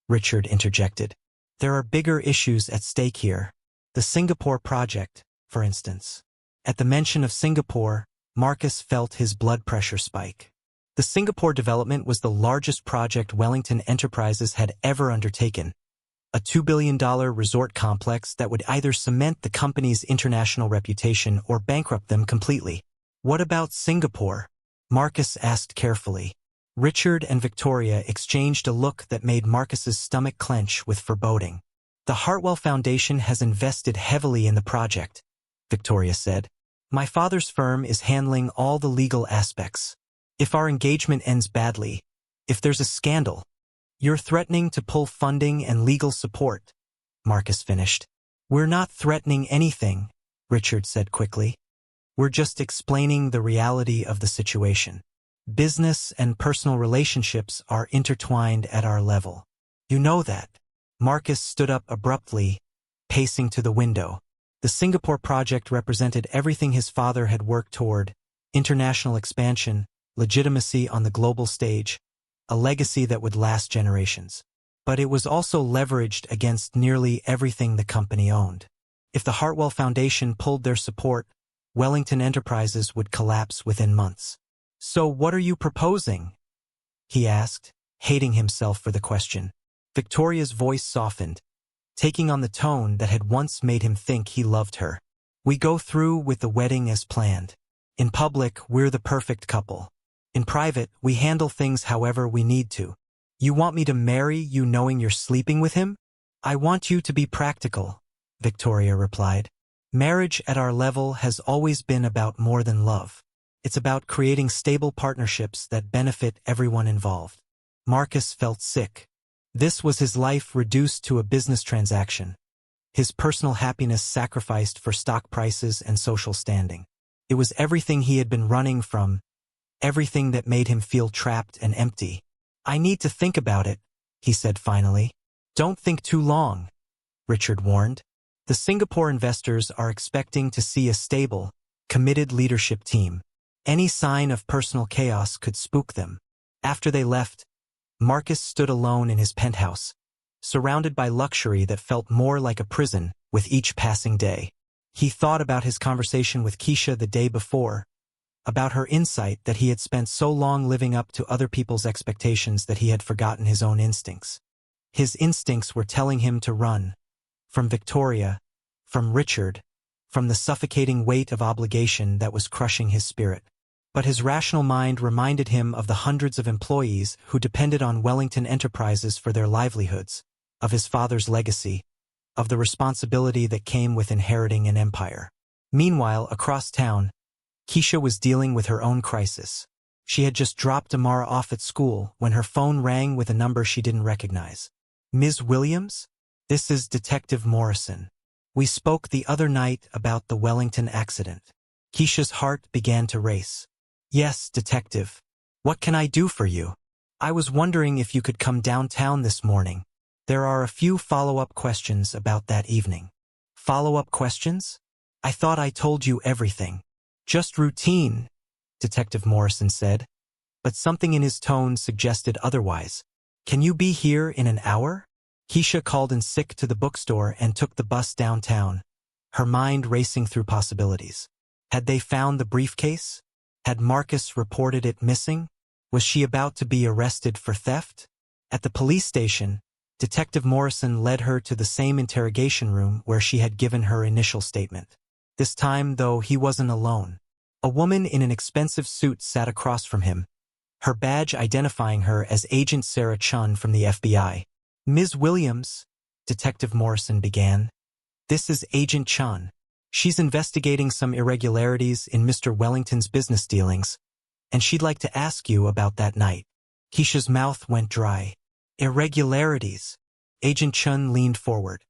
A: Richard interjected. "There are bigger issues at stake here. The Singapore project, for instance." At the mention of Singapore, Marcus felt his blood pressure spike. The Singapore development was the largest project Wellington Enterprises had ever undertaken, a $2 billion resort complex that would either cement the company's international reputation or bankrupt them completely. "What about Singapore?" Marcus asked carefully. Richard and Victoria exchanged a look that made Marcus's stomach clench with foreboding. "The Hartwell Foundation has invested heavily in the project," Victoria said. "My father's firm is handling all the legal aspects. If our engagement ends badly, if there's a scandal—" "You're threatening to pull funding and legal support," Marcus finished. "We're not threatening anything," Richard said quickly. "We're just explaining the reality of the situation. Business and personal relationships are intertwined at our level. You know that." Marcus stood up abruptly, pacing to the window. The Singapore project represented everything his father had worked toward: international expansion, legitimacy on the global stage, a legacy that would last generations. But it was also leveraged against nearly everything the company owned. If the Hartwell Foundation pulled their support, Wellington Enterprises would collapse within months. "So what are you proposing?" he asked, hating himself for the question. Victoria's voice softened, taking on the tone that had once made him think he loved her. "We go through with the wedding as planned. In public, we're the perfect couple. In private, we handle things however we need to. You want me to marry you knowing you're sleeping with him?" "I want you to be practical," Victoria replied. "Marriage at our level has always been about more than love. It's about creating stable partnerships that benefit everyone involved." Marcus felt sick. This was his life reduced to a business transaction, his personal happiness sacrificed for stock prices and social standing. It was everything he had been running from, everything that made him feel trapped and empty. "I need to think about it," he said finally. "Don't think too long," Richard warned. "The Singapore investors are expecting to see a stable, committed leadership team. Any sign of personal chaos could spook them." After they left, Marcus stood alone in his penthouse, surrounded by luxury that felt more like a prison with each passing day. He thought about his conversation with Keisha the day before, about her insight that he had spent so long living up to other people's expectations that he had forgotten his own instincts. His instincts were telling him to run. From Victoria, from Richard, from the suffocating weight of obligation that was crushing his spirit. But his rational mind reminded him of the hundreds of employees who depended on Wellington Enterprises for their livelihoods, of his father's legacy, of the responsibility that came with inheriting an empire. Meanwhile, across town, Keisha was dealing with her own crisis. She had just dropped Amara off at school when her phone rang with a number she didn't recognize. "Ms. Williams? This is Detective Morrison. We spoke the other night about the Wellington accident." Keisha's heart began to race. "Yes, Detective. What can I do for you? I was wondering if you could come downtown this morning. There are a few follow-up questions about that evening." "Follow-up questions? I thought I told you everything." "Just routine," Detective Morrison said, but something in his tone suggested otherwise. "Can you be here in an hour?" Keisha called in sick to the bookstore and took the bus downtown, her mind racing through possibilities. Had they found the briefcase? Had Marcus reported it missing? Was she about to be arrested for theft? At the police station, Detective Morrison led her to the same interrogation room where she had given her initial statement. This time, though, he wasn't alone. A woman in an expensive suit sat across from him, her badge identifying her as Agent Sarah Chun from the FBI. "Ms. Williams," Detective Morrison began, "this is Agent Chun. She's investigating some irregularities in Mr. Wellington's business dealings, and she'd like to ask you about that night." Keisha's mouth went dry. "Irregularities?" Agent Chun leaned forward.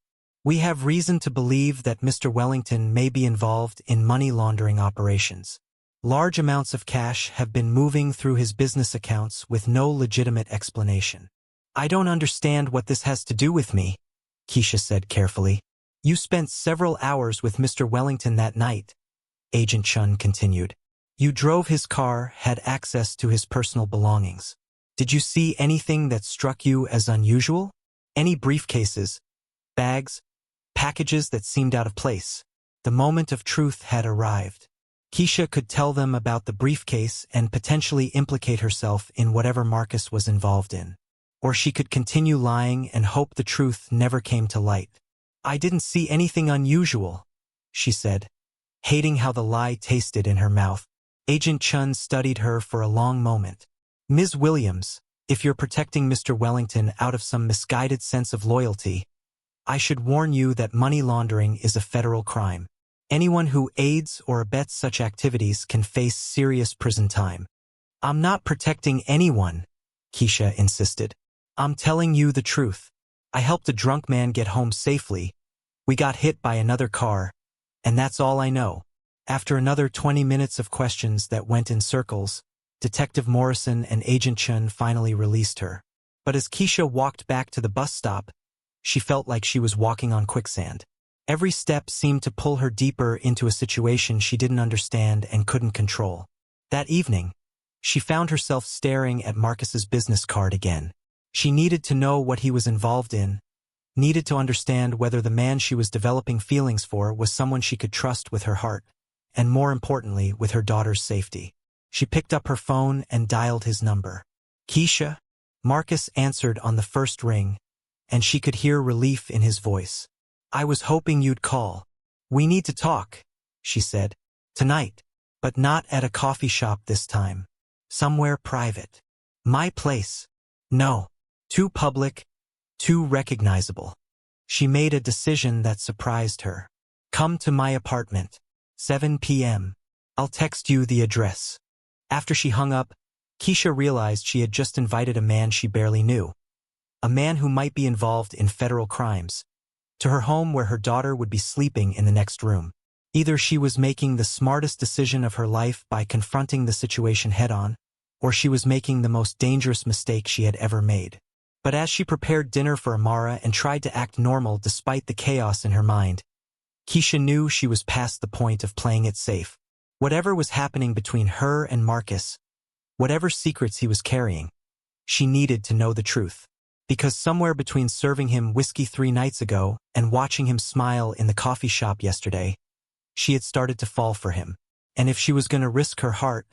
A: "We have reason to believe that Mr. Wellington may be involved in money laundering operations. Large amounts of cash have been moving through his business accounts with no legitimate explanation." "I don't understand what this has to do with me," Keisha said carefully. "You spent several hours with Mr. Wellington that night," Agent Chun continued. "You drove his car, had access to his personal belongings. Did you see anything that struck you as unusual? Any briefcases, bags, packages that seemed out of place?" The moment of truth had arrived. Keisha could tell them about the briefcase and potentially implicate herself in whatever Marcus was involved in. Or she could continue lying and hope the truth never came to light. "I didn't see anything unusual," she said, hating how the lie tasted in her mouth. Agent Chun studied her for a long moment. "Ms. Williams, if you're protecting Mr. Wellington out of some misguided sense of loyalty, I should warn you that money laundering is a federal crime. Anyone who aids or abets such activities can face serious prison time." "I'm not protecting anyone," Keisha insisted. "I'm telling you the truth. I helped a drunk man get home safely. We got hit by another car, and that's all I know." After another 20 minutes of questions that went in circles, Detective Morrison and Agent Chun finally released her. But as Keisha walked back to the bus stop, she felt like she was walking on quicksand. Every step seemed to pull her deeper into a situation she didn't understand and couldn't control. That evening, she found herself staring at Marcus's business card again. She needed to know what he was involved in, needed to understand whether the man she was developing feelings for was someone she could trust with her heart, and more importantly, with her daughter's safety. She picked up her phone and dialed his number. "Keisha?" Marcus answered on the first ring, and she could hear relief in his voice. "I was hoping you'd call. We need to talk," she said. "Tonight, but not at a coffee shop this time. Somewhere private. My place. No. Too public, too recognizable." She made a decision that surprised her. "Come to my apartment. 7 p.m. I'll text you the address." After she hung up, Keisha realized she had just invited a man she barely knew. A man who might be involved in federal crimes, to her home where her daughter would be sleeping in the next room. Either she was making the smartest decision of her life by confronting the situation head-on, or she was making the most dangerous mistake she had ever made. But as she prepared dinner for Amara and tried to act normal despite the chaos in her mind, Keisha knew she was past the point of playing it safe. Whatever was happening between her and Marcus, whatever secrets he was carrying, she needed to know the truth. Because somewhere between serving him whiskey 3 nights ago and watching him smile in the coffee shop yesterday, she had started to fall for him. And if she was going to risk her heart,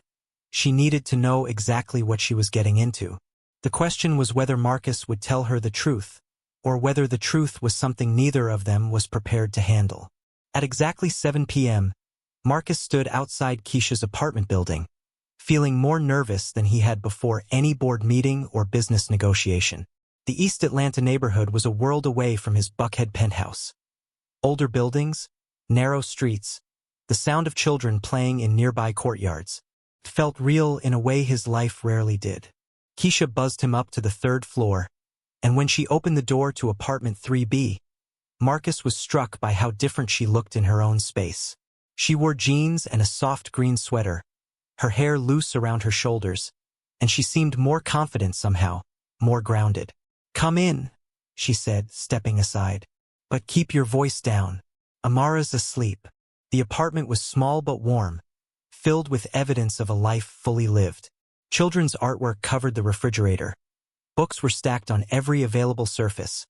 A: she needed to know exactly what she was getting into. The question was whether Marcus would tell her the truth, or whether the truth was something neither of them was prepared to handle. At exactly 7 p.m., Marcus stood outside Keisha's apartment building, feeling more nervous than he had before any board meeting or business negotiation. The East Atlanta neighborhood was a world away from his Buckhead penthouse. Older buildings, narrow streets, the sound of children playing in nearby courtyards. It felt real in a way his life rarely did. Keisha buzzed him up to the third floor, and when she opened the door to apartment 3B, Marcus was struck by how different she looked in her own space. She wore jeans and a soft green sweater, her hair loose around her shoulders, and she seemed more confident somehow, more grounded. "Come in," she said, stepping aside. "But keep your voice down. Amara's asleep." The apartment was small but warm, filled with evidence of a life fully lived. Children's artwork covered the refrigerator. Books were stacked on every available surface,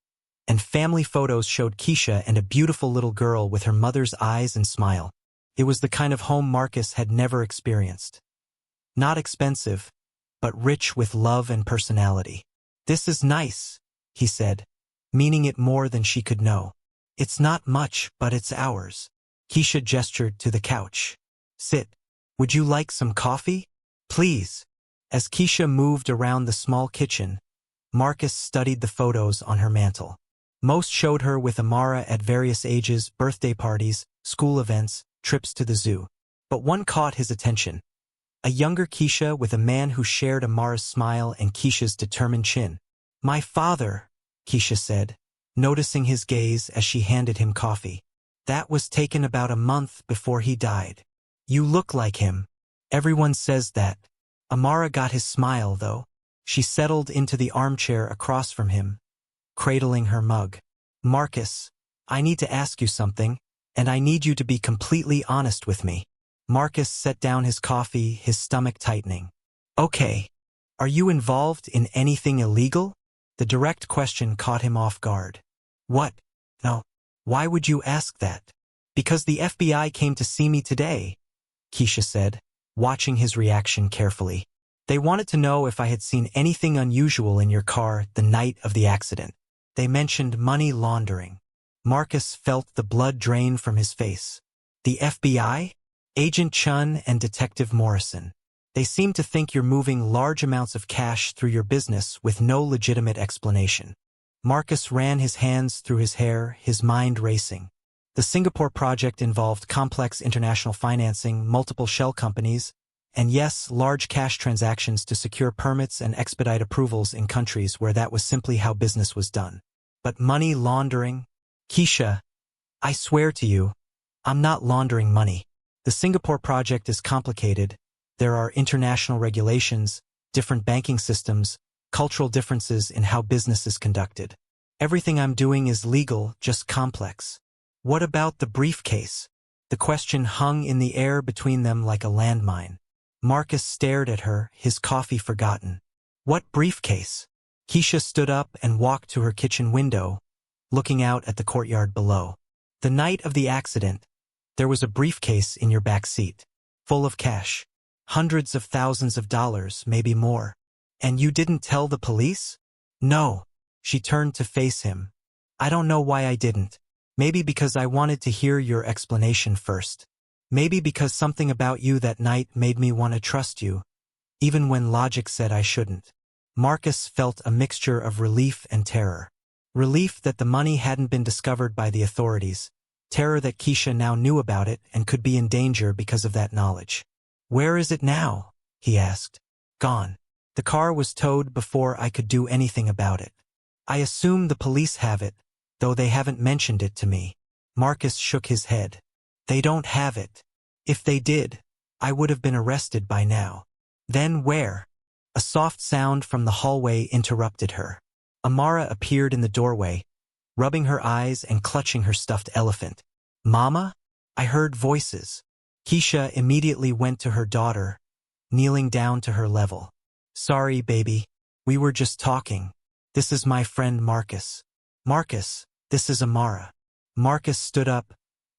A: and family photos showed Keisha and a beautiful little girl with her mother's eyes and smile. It was the kind of home Marcus had never experienced. Not expensive, but rich with love and personality. "This is nice," he said, meaning it more than she could know. "It's not much, but it's ours." Keisha gestured to the couch. "Sit. Would you like some coffee?" "Please." As Keisha moved around the small kitchen, Marcus studied the photos on her mantel. Most showed her with Amara at various ages, birthday parties, school events, trips to the zoo. But one caught his attention. A younger Keisha with a man who shared Amara's smile and Keisha's determined chin. "My father," Keisha said, noticing his gaze as she handed him coffee. "That was taken about a month before he died." "You look like him." "Everyone says that." Amara got his smile, though. She settled into the armchair across from him, cradling her mug. "Marcus, I need to ask you something, and I need you to be completely honest with me." Marcus set down his coffee, his stomach tightening. "Okay. Are you involved in anything illegal?" The direct question caught him off guard. "What? No. Why would you ask that?" "Because the FBI came to see me today," Keisha said, watching his reaction carefully. "They wanted to know if I had seen anything unusual in your car the night of the accident. They mentioned money laundering." Marcus felt the blood drain from his face. "The FBI? Agent Chun and Detective Morrison. They seem to think you're moving large amounts of cash through your business with no legitimate explanation." Marcus ran his hands through his hair, his mind racing. The Singapore project involved complex international financing, multiple shell companies, and yes, large cash transactions to secure permits and expedite approvals in countries where that was simply how business was done. But money laundering? "Keisha, I swear to you, I'm not laundering money. The Singapore project is complicated. There are international regulations, different banking systems, cultural differences in how business is conducted. Everything I'm doing is legal, just complex." "What about the briefcase?" The question hung in the air between them like a landmine. Marcus stared at her, his coffee forgotten. "What briefcase?" Keisha stood up and walked to her kitchen window, looking out at the courtyard below. "The night of the accident, there was a briefcase in your back seat, full of cash. Hundreds of thousands of dollars, maybe more. And you didn't tell the police?" "No." She turned to face him. "I don't know why I didn't. Maybe because I wanted to hear your explanation first. Maybe because something about you that night made me want to trust you, even when logic said I shouldn't." Marcus felt a mixture of relief and terror. Relief that the money hadn't been discovered by the authorities. Terror that Keisha now knew about it and could be in danger because of that knowledge. "Where is it now?" he asked. "Gone. The car was towed before I could do anything about it. I assume the police have it, though they haven't mentioned it to me." Marcus shook his head. "They don't have it. If they did, I would have been arrested by now." "Then where?" A soft sound from the hallway interrupted her. Amara appeared in the doorway, rubbing her eyes and clutching her stuffed elephant. "Mama?" "I heard voices." Keisha immediately went to her daughter, kneeling down to her level. "Sorry, baby. We were just talking. This is my friend Marcus." "Marcus, this is Amara." Marcus stood up,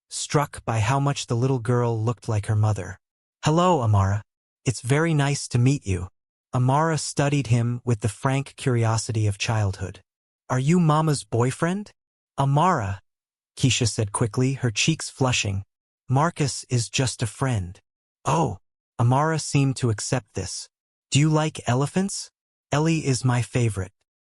A: struck by how much the little girl looked like her mother. "Hello, Amara. It's very nice to meet you." Amara studied him with the frank curiosity of childhood. "Are you Mama's boyfriend?" "Amara," Keisha said quickly, her cheeks flushing. "Marcus is just a friend." "Oh." Amara seemed to accept this. "Do you like elephants?" "Ellie is my favorite."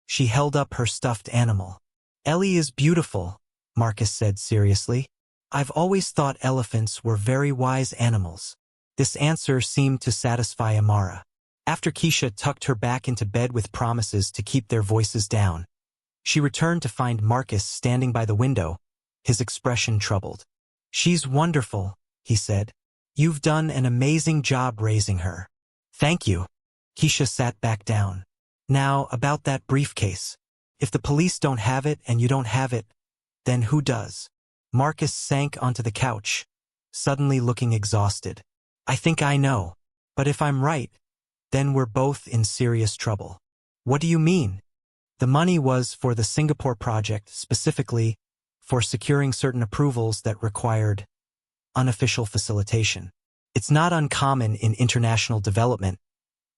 A: She held up her stuffed animal. "Ellie is beautiful," Marcus said seriously. I've always thought elephants were very wise animals. This answer seemed to satisfy Amara. After Keisha tucked her back into bed with promises to keep their voices down, she returned to find Marcus standing by the window, his expression troubled. "She's wonderful," he said. "You've done an amazing job raising her." "Thank you." Keisha sat back down. "Now, about that briefcase. If the police don't have it and you don't have it, then who does?" Marcus sank onto the couch, suddenly looking exhausted. "I think I know. But if I'm right, then we're both in serious trouble." "What do you mean?" "The money was for the Singapore project, specifically for securing certain approvals that required unofficial facilitation. It's not uncommon in international development,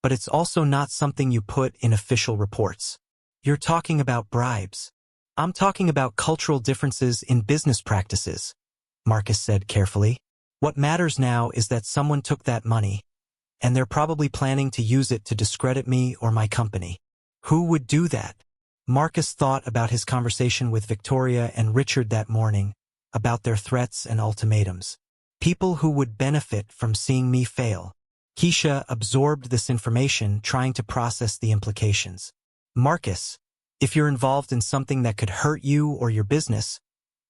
A: but it's also not something you put in official reports." "You're talking about bribes." "I'm talking about cultural differences in business practices," Marcus said carefully. "What matters now is that someone took that money, and they're probably planning to use it to discredit me or my company." "Who would do that?" Marcus thought about his conversation with Victoria and Richard that morning, about their threats and ultimatums. "People who would benefit from seeing me fail." Keisha absorbed this information, trying to process the implications. "Marcus, if you're involved in something that could hurt you or your business,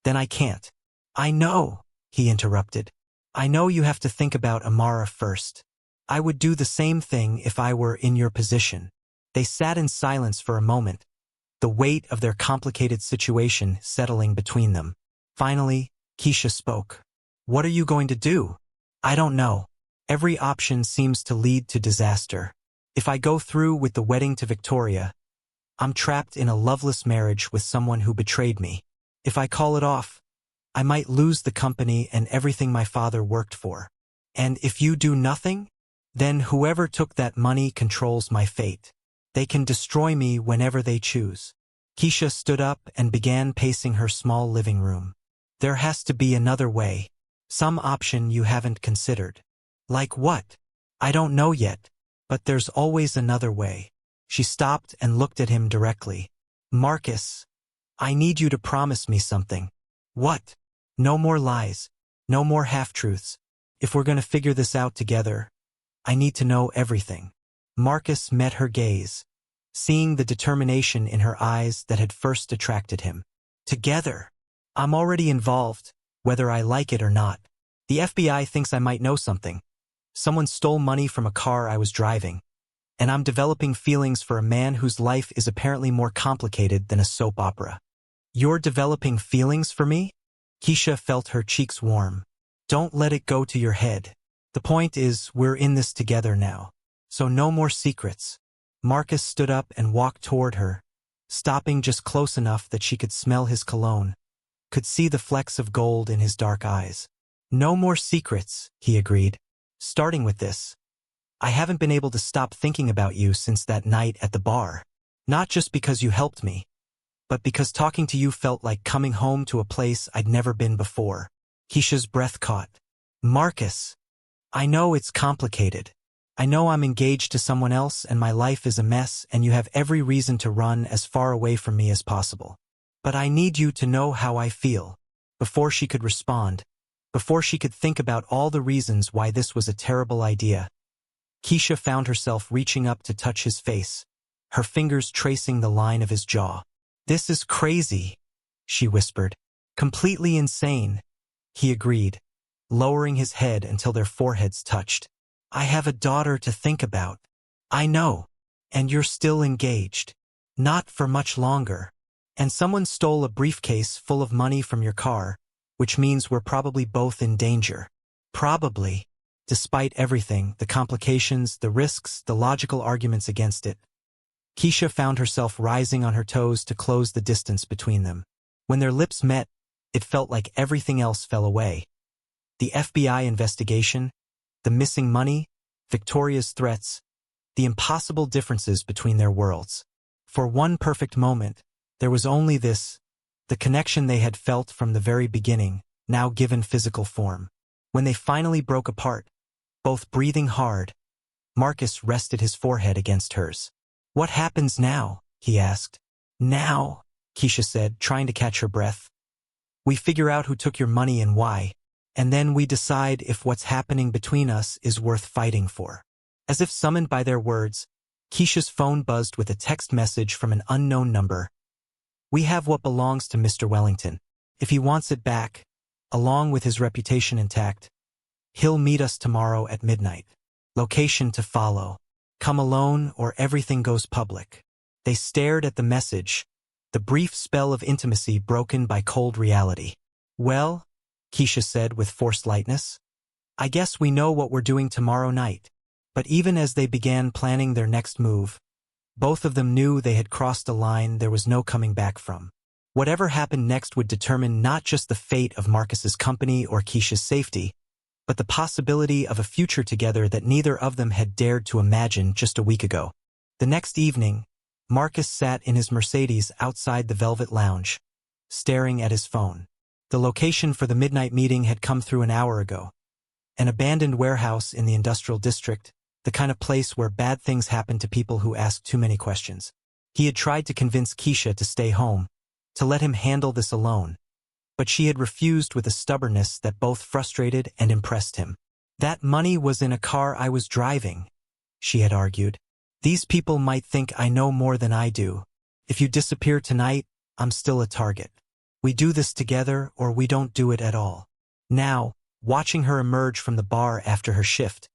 A: then I can't." "I know," he interrupted. "I know you have to think about Amara first. I would do the same thing if I were in your position." They sat in silence for a moment, the weight of their complicated situation settling between them. Finally, Keisha spoke. "What are you going to do?" "I don't know. Every option seems to lead to disaster. If I go through with the wedding to Victoria, I'm trapped in a loveless marriage with someone who betrayed me. If I call it off, I might lose the company and everything my father worked for. And if you do nothing, then whoever took that money controls my fate. They can destroy me whenever they choose." Keisha stood up and began pacing her small living room. "There has to be another way. Some option you haven't considered." "Like what?" "I don't know yet, but there's always another way." She stopped and looked at him directly. "Marcus, I need you to promise me something." "What?" "No more lies. No more half-truths. If we're going to figure this out together, I need to know everything." Marcus met her gaze, seeing the determination in her eyes that had first attracted him. "Together. I'm already involved, whether I like it or not. The FBI thinks I might know something. Someone stole money from a car I was driving, and I'm developing feelings for a man whose life is apparently more complicated than a soap opera." "You're developing feelings for me?" Keisha felt her cheeks warm. "Don't let it go to your head. The point is, we're in this together now. So no more secrets." Marcus stood up and walked toward her, stopping just close enough that she could smell his cologne, could see the flecks of gold in his dark eyes. "No more secrets," he agreed. "Starting with this. I haven't been able to stop thinking about you since that night at the bar. Not just because you helped me, but because talking to you felt like coming home to a place I'd never been before." Keisha's breath caught. "Marcus, I know it's complicated. I know I'm engaged to someone else and my life is a mess and you have every reason to run as far away from me as possible. But I need you to know how I feel." Before she could respond, before she could think about all the reasons why this was a terrible idea, Keisha found herself reaching up to touch his face, her fingers tracing the line of his jaw. "This is crazy," she whispered. "Completely insane," he agreed, lowering his head until their foreheads touched. "I have a daughter to think about." "I know. And you're still engaged. Not for much longer. And someone stole a briefcase full of money from your car, which means we're probably both in danger." "Probably." Despite everything, the complications, the risks, the logical arguments against it, Keisha found herself rising on her toes to close the distance between them. When their lips met, it felt like everything else fell away. The FBI investigation, the missing money, Victoria's threats, the impossible differences between their worlds. For one perfect moment, there was only this, the connection they had felt from the very beginning, now given physical form. When they finally broke apart, both breathing hard, Marcus rested his forehead against hers. "What happens now?" he asked. "Now," Keisha said, trying to catch her breath. We figure out who took your money and why, and then we decide if what's happening between us is worth fighting for." As if summoned by their words, Keisha's phone buzzed with a text message from an unknown number. "We have what belongs to Mr. Wellington. If he wants it back, along with his reputation intact, he'll meet us tomorrow at midnight. Location to follow. Come alone or everything goes public." They stared at the message, the brief spell of intimacy broken by cold reality. "Well," Keisha said with forced lightness, "I guess we know what we're doing tomorrow night." But even as they began planning their next move, both of them knew they had crossed a line there was no coming back from. Whatever happened next would determine not just the fate of Marcus's company or Keisha's safety, but the possibility of a future together that neither of them had dared to imagine just a week ago. The next evening, Marcus sat in his Mercedes outside the Velvet Lounge, staring at his phone. The location for the midnight meeting had come through an hour ago. An abandoned warehouse in the industrial district, the kind of place where bad things happen to people who ask too many questions. He had tried to convince Keisha to stay home, to let him handle this alone, but she had refused with a stubbornness that both frustrated and impressed him. "That money was in a car I was driving," she had argued. "These people might think I know more than I do. If you disappear tonight, I'm still a target. We do this together or we don't do it at all." Now, watching her emerge from the bar after her shift,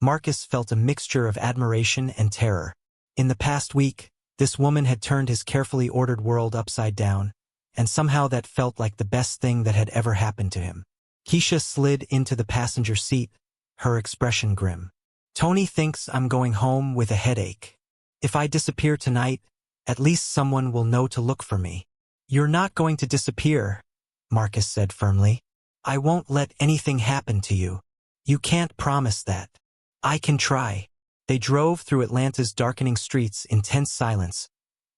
A: Marcus felt a mixture of admiration and terror. In the past week, this woman had turned his carefully ordered world upside down, and somehow that felt like the best thing that had ever happened to him. Keisha slid into the passenger seat, her expression grim. "Tony thinks I'm going home with a headache. If I disappear tonight, at least someone will know to look for me." "You're not going to disappear," Marcus said firmly. "I won't let anything happen to you. You can't promise that." "I can try." They drove through Atlanta's darkening streets in tense silence,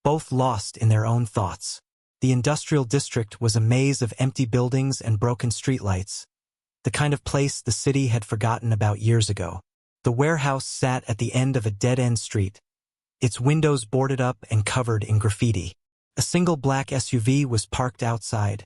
A: both lost in their own thoughts. The industrial district was a maze of empty buildings and broken streetlights, the kind of place the city had forgotten about years ago. The warehouse sat at the end of a dead-end street, its windows boarded up and covered in graffiti. A single black SUV was parked outside,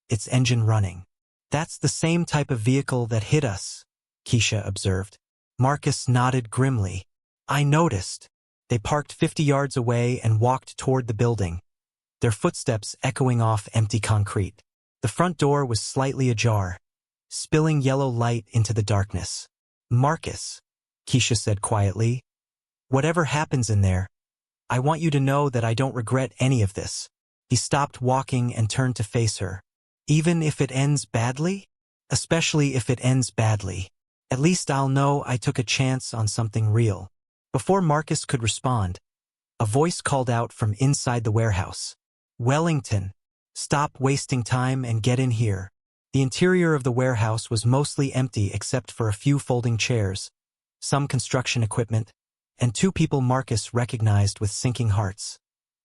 A: its engine running. "That's the same type of vehicle that hit us," Keisha observed. Marcus nodded grimly. "I noticed." They parked 50 yards away and walked toward the building, their footsteps echoing off empty concrete. The front door was slightly ajar, spilling yellow light into the darkness. "Marcus," Keisha said quietly, "whatever happens in there, I want you to know that I don't regret any of this." He stopped walking and turned to face her. "Even if it ends badly? Especially if it ends badly. At least I'll know I took a chance on something real." Before Marcus could respond, a voice called out from inside the warehouse. "Wellington, stop wasting time and get in here." The interior of the warehouse was mostly empty except for a few folding chairs, some construction equipment, and two people Marcus recognized with sinking hearts,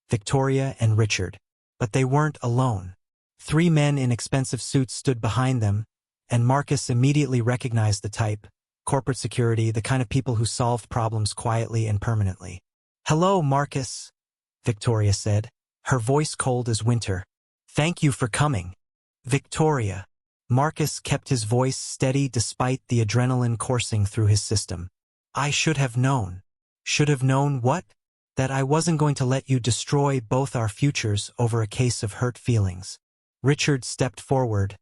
A: Victoria and Richard. But they weren't alone. 3 men in expensive suits stood behind them, and Marcus immediately recognized the type: corporate security, the kind of people who solved problems quietly and permanently. "Hello, Marcus," Victoria said, her voice cold as winter. "Thank you for coming." "Victoria." Marcus kept his voice steady despite the adrenaline coursing through his system. "I should have known." "Should have known what?" "That I wasn't going to let you destroy both our futures over a case of hurt feelings." Richard stepped forward,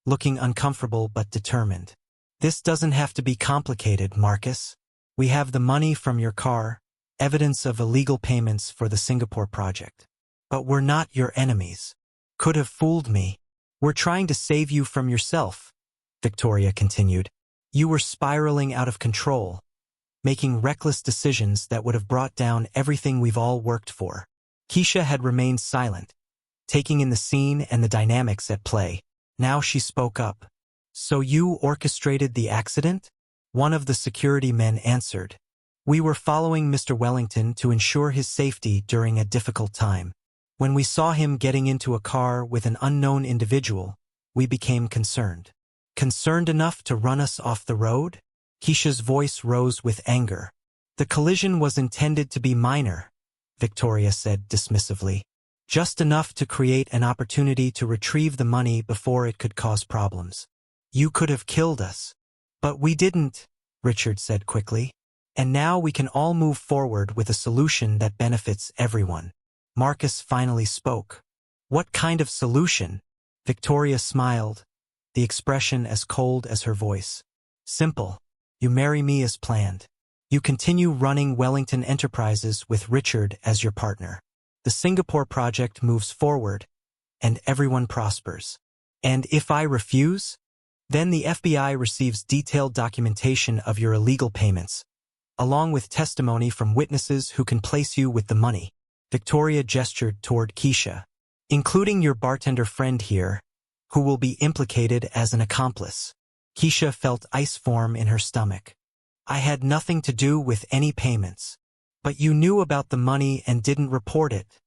A: looking uncomfortable but determined. "This doesn't have to be complicated, Marcus. We have the money from your car, evidence of illegal payments for the Singapore project. But we're not your enemies. Could have fooled me. We're trying to save you from yourself," Victoria continued. "You were spiraling out of control, making reckless decisions that would have brought down everything we've all worked for." Keisha had remained silent, taking in the scene and the dynamics at play. Now she spoke up. "So you orchestrated the accident?" One of the security men answered. "We were following Mr. Wellington to ensure his safety during a difficult time. When we saw him getting into a car with an unknown individual, we became concerned." "Concerned enough to run us off the road?" Keisha's voice rose with anger. "The collision was intended to be minor," Victoria said dismissively. Just enough to create an opportunity to retrieve the money before it could cause problems. You could have killed us. But we didn't, Richard said quickly. And now we can all move forward with a solution that benefits everyone. Marcus finally spoke. What kind of solution? Victoria smiled, the expression as cold as her voice. Simple. You marry me as planned. You continue running Wellington Enterprises with Richard as your partner. The Singapore project moves forward, and everyone prospers. And if I refuse? Then the FBI receives detailed documentation of your illegal payments, along with testimony from witnesses who can place you with the money. Victoria gestured toward Keisha, including your bartender friend here, who will be implicated as an accomplice. Keisha felt ice form in her stomach. I had nothing to do with any payments. But you knew about the money and didn't report it,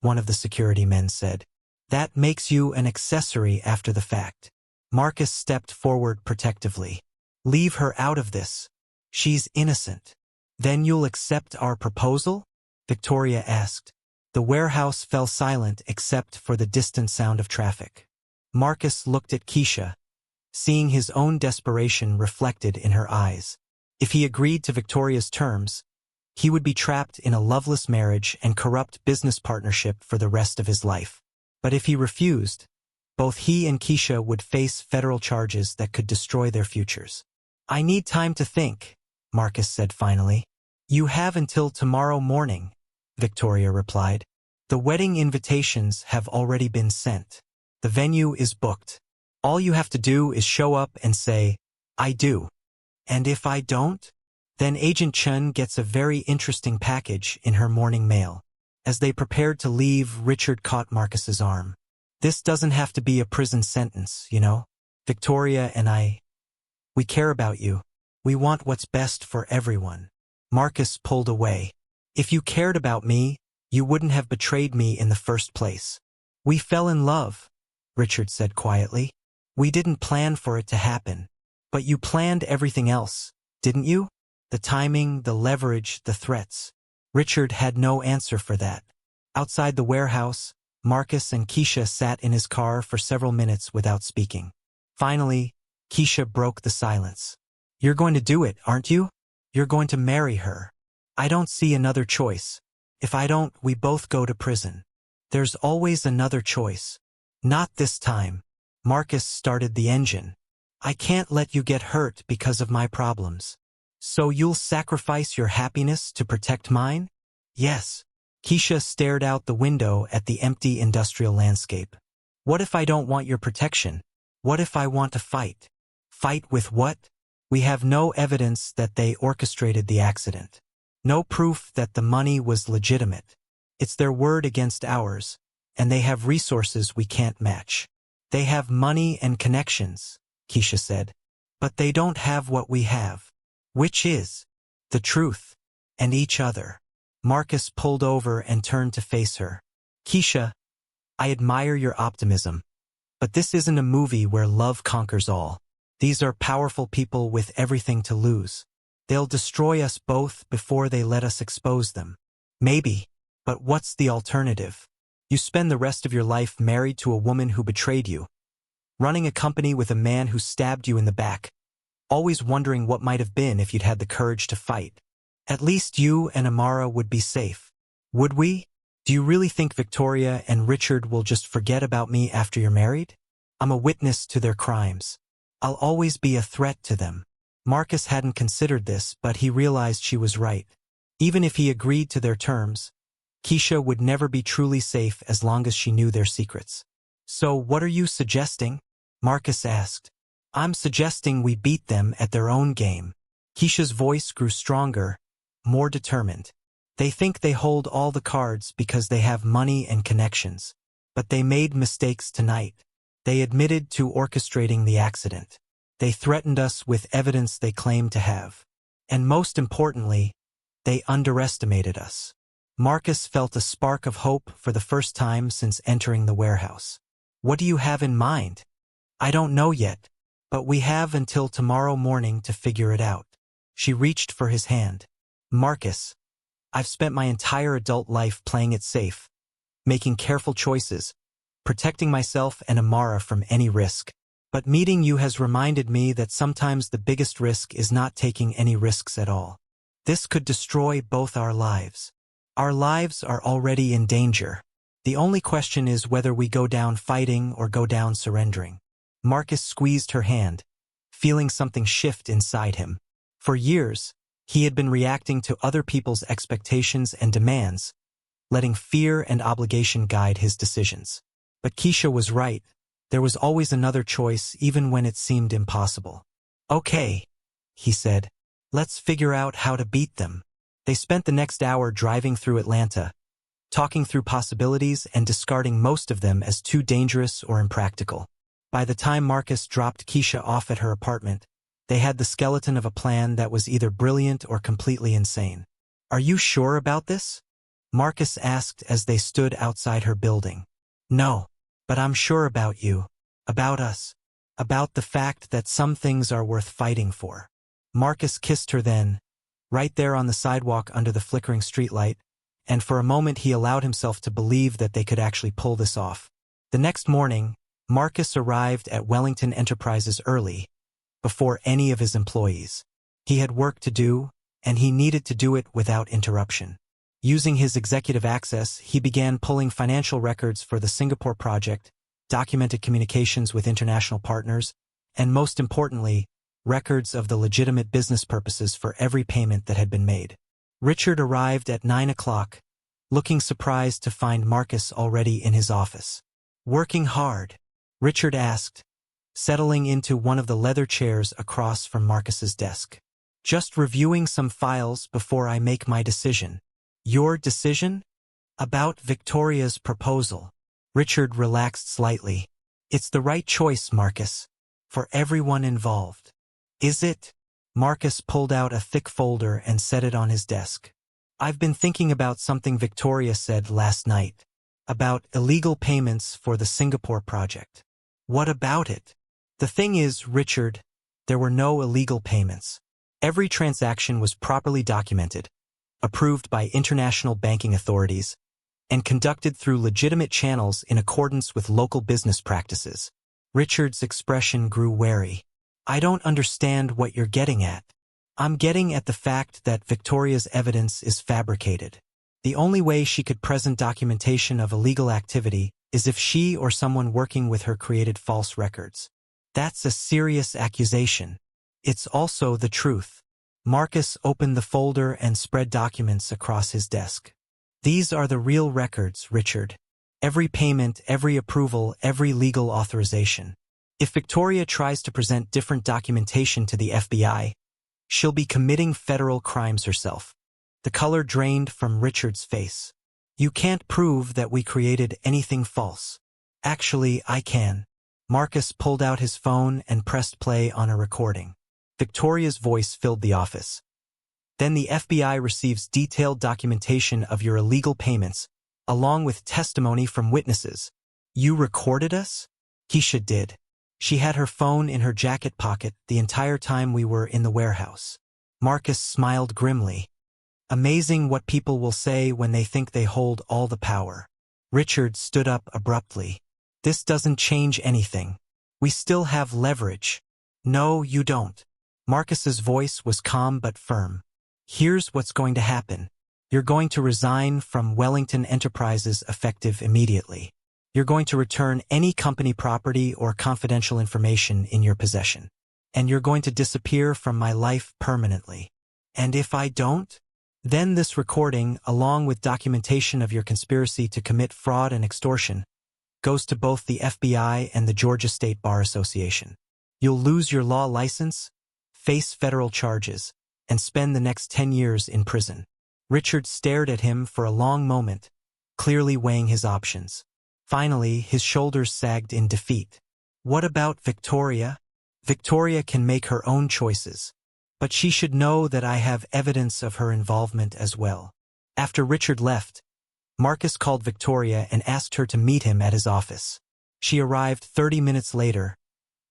A: one of the security men said. That makes you an accessory after the fact. Marcus stepped forward protectively. Leave her out of this. She's innocent. Then you'll accept our proposal? Victoria asked. The warehouse fell silent except for the distant sound of traffic. Marcus looked at Keisha, seeing his own desperation reflected in her eyes. If he agreed to Victoria's terms, he would be trapped in a loveless marriage and corrupt business partnership for the rest of his life. But if he refused, both he and Keisha would face federal charges that could destroy their futures. I need time to think, Marcus said finally. You have until tomorrow morning, Victoria replied. The wedding invitations have already been sent. The venue is booked. All you have to do is show up and say, I do. And if I don't? Then Agent Chen gets a very interesting package in her morning mail. As they prepared to leave, Richard caught Marcus's arm. This doesn't have to be a prison sentence, you know? Victoria and we care about you. We want what's best for everyone. Marcus pulled away. If you cared about me, you wouldn't have betrayed me in the first place. We fell in love, Richard said quietly. We didn't plan for it to happen. But you planned everything else, didn't you? The timing, the leverage, the threats. Richard had no answer for that. Outside the warehouse, Marcus and Keisha sat in his car for several minutes without speaking. Finally, Keisha broke the silence. You're going to do it, aren't you? You're going to marry her. I don't see another choice. If I don't, we both go to prison. There's always another choice. Not this time. Marcus started the engine. I can't let you get hurt because of my problems. So you'll sacrifice your happiness to protect mine? Yes. Keisha stared out the window at the empty industrial landscape. What if I don't want your protection? What if I want to fight? Fight with what? We have no evidence that they orchestrated the accident. No proof that the money was legitimate. It's their word against ours, and they have resources we can't match. They have money and connections, Keisha said. But they don't have what we have. Which is? The truth. And each other. Marcus pulled over and turned to face her. Keisha, I admire your optimism. But this isn't a movie where love conquers all. These are powerful people with everything to lose. They'll destroy us both before they let us expose them. Maybe. But what's the alternative? You spend the rest of your life married to a woman who betrayed you, running a company with a man who stabbed you in the back, always wondering what might have been if you'd had the courage to fight. At least you and Amara would be safe. Would we? Do you really think Victoria and Richard will just forget about me after you're married? I'm a witness to their crimes. I'll always be a threat to them. Marcus hadn't considered this, but he realized she was right. Even if he agreed to their terms, Keisha would never be truly safe as long as she knew their secrets. So what are you suggesting? Marcus asked. I'm suggesting we beat them at their own game. Keisha's voice grew stronger, more determined. They think they hold all the cards because they have money and connections. But they made mistakes tonight. They admitted to orchestrating the accident. They threatened us with evidence they claimed to have. And most importantly, they underestimated us. Marcus felt a spark of hope for the first time since entering the warehouse. What do you have in mind? I don't know yet, but we have until tomorrow morning to figure it out. She reached for his hand. Marcus, I've spent my entire adult life playing it safe, making careful choices, protecting myself and Amara from any risk. But meeting you has reminded me that sometimes the biggest risk is not taking any risks at all. This could destroy both our lives. Our lives are already in danger. The only question is whether we go down fighting or go down surrendering. Marcus squeezed her hand, feeling something shift inside him. For years, he had been reacting to other people's expectations and demands, letting fear and obligation guide his decisions. But Keisha was right. There was always another choice, even when it seemed impossible. "Okay," he said. "Let's figure out how to beat them." They spent the next hour driving through Atlanta, talking through possibilities and discarding most of them as too dangerous or impractical. By the time Marcus dropped Keisha off at her apartment, they had the skeleton of a plan that was either brilliant or completely insane. "Are you sure about this?" Marcus asked as they stood outside her building. "No, but I'm sure about you, about us, about the fact that some things are worth fighting for." Marcus kissed her then, right there on the sidewalk under the flickering streetlight, and for a moment he allowed himself to believe that they could actually pull this off. The next morning, Marcus arrived at Wellington Enterprises early, before any of his employees. He had work to do, and he needed to do it without interruption. Using his executive access, he began pulling financial records for the Singapore project, documented communications with international partners, and most importantly, records of the legitimate business purposes for every payment that had been made. Richard arrived at 9 o'clock, looking surprised to find Marcus already in his office. "Working hard?" Richard asked, settling into one of the leather chairs across from Marcus's desk. "Just reviewing some files before I make my decision." "Your decision?" "About Victoria's proposal." Richard relaxed slightly. "It's the right choice, Marcus, for everyone involved." "Is it?" Marcus pulled out a thick folder and set it on his desk. "I've been thinking about something Victoria said last night, about illegal payments for the Singapore project." "What about it?" "The thing is, Richard, there were no illegal payments. Every transaction was properly documented, approved by international banking authorities, and conducted through legitimate channels in accordance with local business practices." Richard's expression grew wary. "I don't understand what you're getting at." "I'm getting at the fact that Victoria's evidence is fabricated. The only way she could present documentation of illegal activity is if she or someone working with her created false records. That's a serious accusation. It's also the truth." Marcus opened the folder and spread documents across his desk. "These are the real records, Richard. Every payment, every approval, every legal authorization. If Victoria tries to present different documentation to the FBI, she'll be committing federal crimes herself." The color drained from Richard's face. "You can't prove that we created anything false." "Actually, I can." Marcus pulled out his phone and pressed play on a recording. Victoria's voice filled the office. "Then the FBI receives detailed documentation of your illegal payments, along with testimony from witnesses." "You recorded us?" "Keisha did. She had her phone in her jacket pocket the entire time we were in the warehouse." Marcus smiled grimly. "Amazing what people will say when they think they hold all the power." Richard stood up abruptly. "This doesn't change anything. We still have leverage." "No, you don't." Marcus's voice was calm but firm. "Here's what's going to happen. You're going to resign from Wellington Enterprises effective immediately. You're going to return any company property or confidential information in your possession. And you're going to disappear from my life permanently." "And if I don't?" "Then this recording, along with documentation of your conspiracy to commit fraud and extortion, goes to both the FBI and the Georgia State Bar Association. You'll lose your law license, face federal charges, and spend the next 10 years in prison." Richard stared at him for a long moment, clearly weighing his options. Finally, his shoulders sagged in defeat. "What about Victoria?" "Victoria can make her own choices. But she should know that I have evidence of her involvement as well." After Richard left, Marcus called Victoria and asked her to meet him at his office. She arrived 30 minutes later,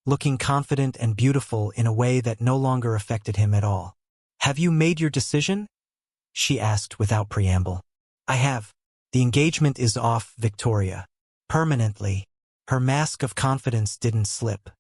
A: looking confident and beautiful in a way that no longer affected him at all. "Have you made your decision?" she asked without preamble. "I have. The engagement is off, Victoria. Permanently. Her mask of confidence didn't slip.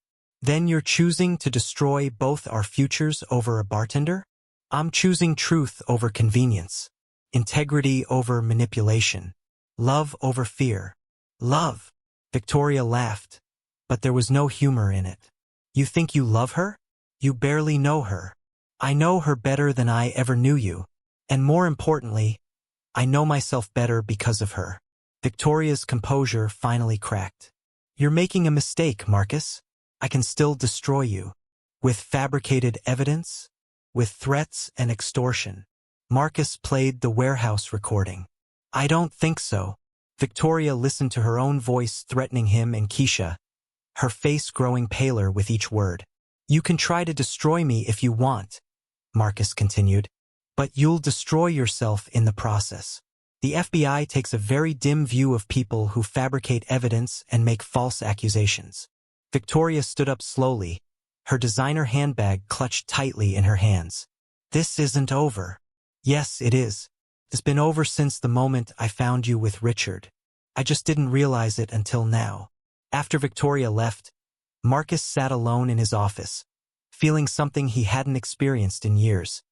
A: Then you're choosing to destroy both our futures over a bartender? I'm choosing truth over convenience. Integrity over manipulation. Love over fear. Love. Victoria laughed, but there was no humor in it. You think you love her? You barely know her. I know her better than I ever knew you. And more importantly, I know myself better because of her. Victoria's composure finally cracked. You're making a mistake, Marcus. I can still destroy you. With fabricated evidence? With threats and extortion. Marcus played the warehouse recording. I don't think so. Victoria listened to her own voice threatening him and Keisha, her face growing paler with each word. You can try to destroy me if you want, Marcus continued, but you'll destroy yourself in the process. The FBI takes a very dim view of people who fabricate evidence and make false accusations. Victoria stood up slowly, her designer handbag clutched tightly in her hands. This isn't over. Yes, it is. It's been over since the moment I found you with Richard. I just didn't realize it until now. After Victoria left, Marcus sat alone in his office, feeling something he hadn't experienced in years.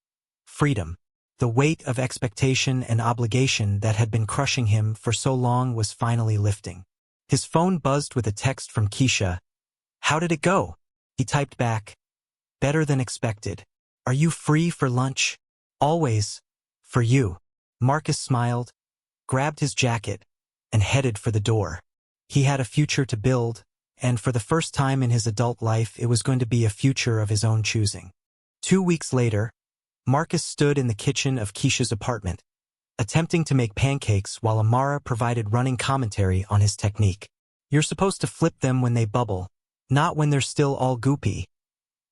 A: Freedom. The weight of expectation and obligation that had been crushing him for so long was finally lifting. His phone buzzed with a text from Keisha. How did it go? He typed back. Better than expected. Are you free for lunch? Always. For you. Marcus smiled, grabbed his jacket, and headed for the door. He had a future to build, and for the first time in his adult life it was going to be a future of his own choosing. 2 weeks later, Marcus stood in the kitchen of Keisha's apartment, attempting to make pancakes while Amara provided running commentary on his technique. You're supposed to flip them when they bubble, not when they're still all goopy,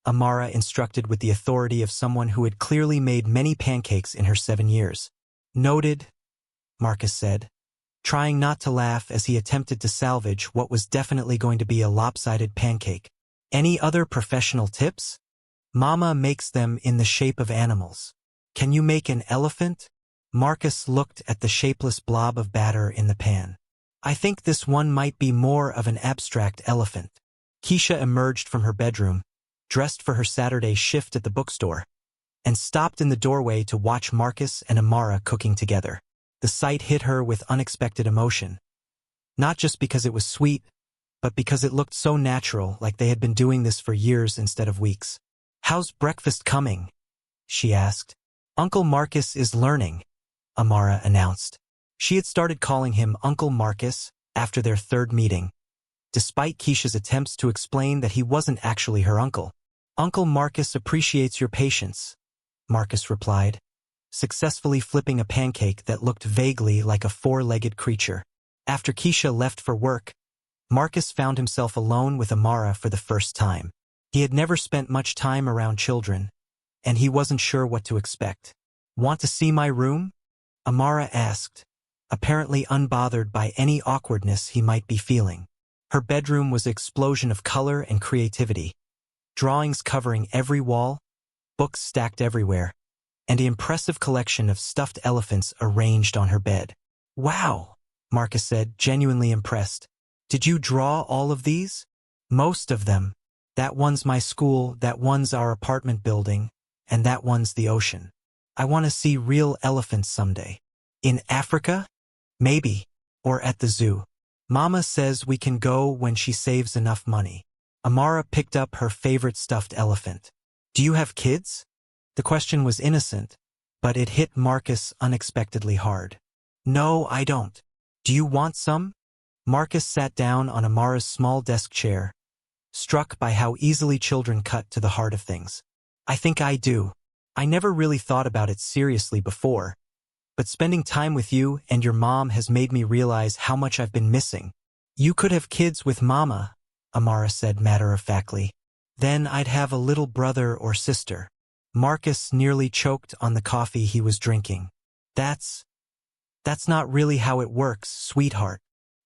A: Amara instructed with the authority of someone who had clearly made many pancakes in her 7 years. Noted, Marcus said, trying not to laugh as he attempted to salvage what was definitely going to be a lopsided pancake. Any other professional tips? Mama makes them in the shape of animals. Can you make an elephant? Marcus looked at the shapeless blob of batter in the pan. I think this one might be more of an abstract elephant. Keisha emerged from her bedroom, dressed for her Saturday shift at the bookstore, and stopped in the doorway to watch Marcus and Amara cooking together. The sight hit her with unexpected emotion. Not just because it was sweet, but because it looked so natural, like they had been doing this for years instead of weeks. How's breakfast coming? She asked. Uncle Marcus is learning, Amara announced. She had started calling him Uncle Marcus after their 3rd meeting, despite Keisha's attempts to explain that he wasn't actually her uncle. Uncle Marcus appreciates your patience, Marcus replied, successfully flipping a pancake that looked vaguely like a 4-legged creature. After Keisha left for work, Marcus found himself alone with Amara for the first time. He had never spent much time around children, and he wasn't sure what to expect. Want to see my room? Amara asked, apparently unbothered by any awkwardness he might be feeling. Her bedroom was an explosion of color and creativity. Drawings covering every wall, books stacked everywhere, and an impressive collection of stuffed elephants arranged on her bed. Wow, Marcus said, genuinely impressed. Did you draw all of these? Most of them. That one's my school, that one's our apartment building, and that one's the ocean. I want to see real elephants someday. In Africa? Maybe. Or at the zoo. Mama says we can go when she saves enough money. Amara picked up her favorite stuffed elephant. Do you have kids? The question was innocent, but it hit Marcus unexpectedly hard. No, I don't. Do you want some? Marcus sat down on Amara's small desk chair, struck by how easily children cut to the heart of things. I think I do. I never really thought about it seriously before, but spending time with you and your mom has made me realize how much I've been missing. You could have kids with Mama, Amara said matter-of-factly. Then I'd have a little brother or sister. Marcus nearly choked on the coffee he was drinking. That's not really how it works, sweetheart.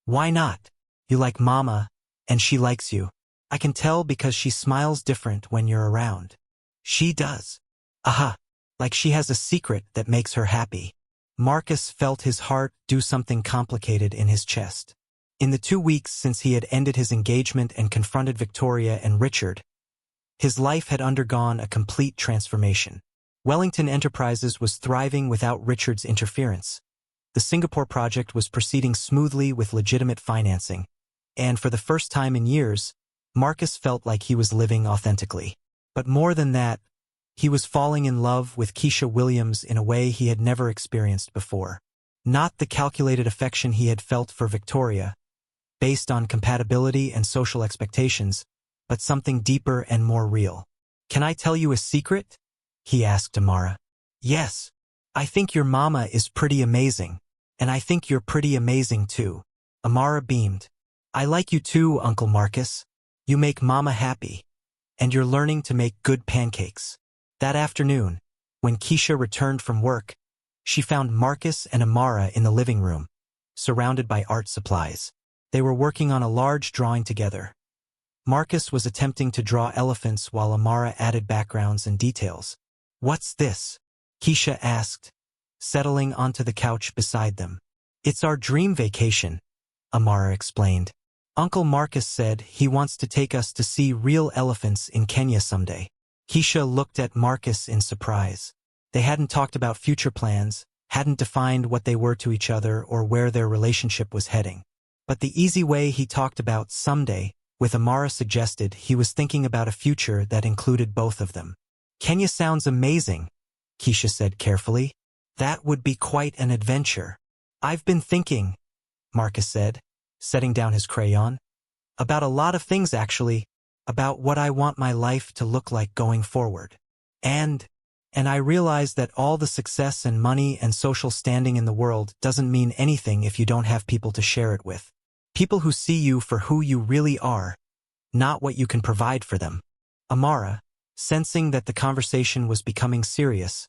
A: Why not? You like Mama, and she likes you. I can tell because she smiles different when you're around. She does. Aha, like she has a secret that makes her happy. Marcus felt his heart do something complicated in his chest. In the 2 weeks since he had ended his engagement and confronted Victoria and Richard, his life had undergone a complete transformation. Wellington Enterprises was thriving without Richard's interference. The Singapore project was proceeding smoothly with legitimate financing, and for the first time in years, Marcus felt like he was living authentically. But more than that, he was falling in love with Keisha Williams in a way he had never experienced before. Not the calculated affection he had felt for Victoria, based on compatibility and social expectations, but something deeper and more real. "Can I tell you a secret?" he asked Amara. "Yes. I think your mama is pretty amazing, and I think you're pretty amazing too." Amara beamed. "I like you too, Uncle Marcus. You make mama happy, and you're learning to make good pancakes." That afternoon, when Keisha returned from work, she found Marcus and Amara in the living room, surrounded by art supplies. They were working on a large drawing together. Marcus was attempting to draw elephants while Amara added backgrounds and details. "What's this?" Keisha asked, settling onto the couch beside them. "It's our dream vacation," Amara explained. "Uncle Marcus said he wants to take us to see real elephants in Kenya someday." Keisha looked at Marcus in surprise. They hadn't talked about future plans, hadn't defined what they were to each other or where their relationship was heading. But the easy way he talked about someday with Amara suggested he was thinking about a future that included both of them. "Kenya sounds amazing," Keisha said carefully. "That would be quite an adventure." "I've been thinking," Marcus said, setting down his crayon, "about a lot of things actually, about what I want my life to look like going forward. And I realize that all the success and money and social standing in the world doesn't mean anything if you don't have people to share it with. People who see you for who you really are, not what you can provide for them." Amara, sensing that the conversation was becoming serious,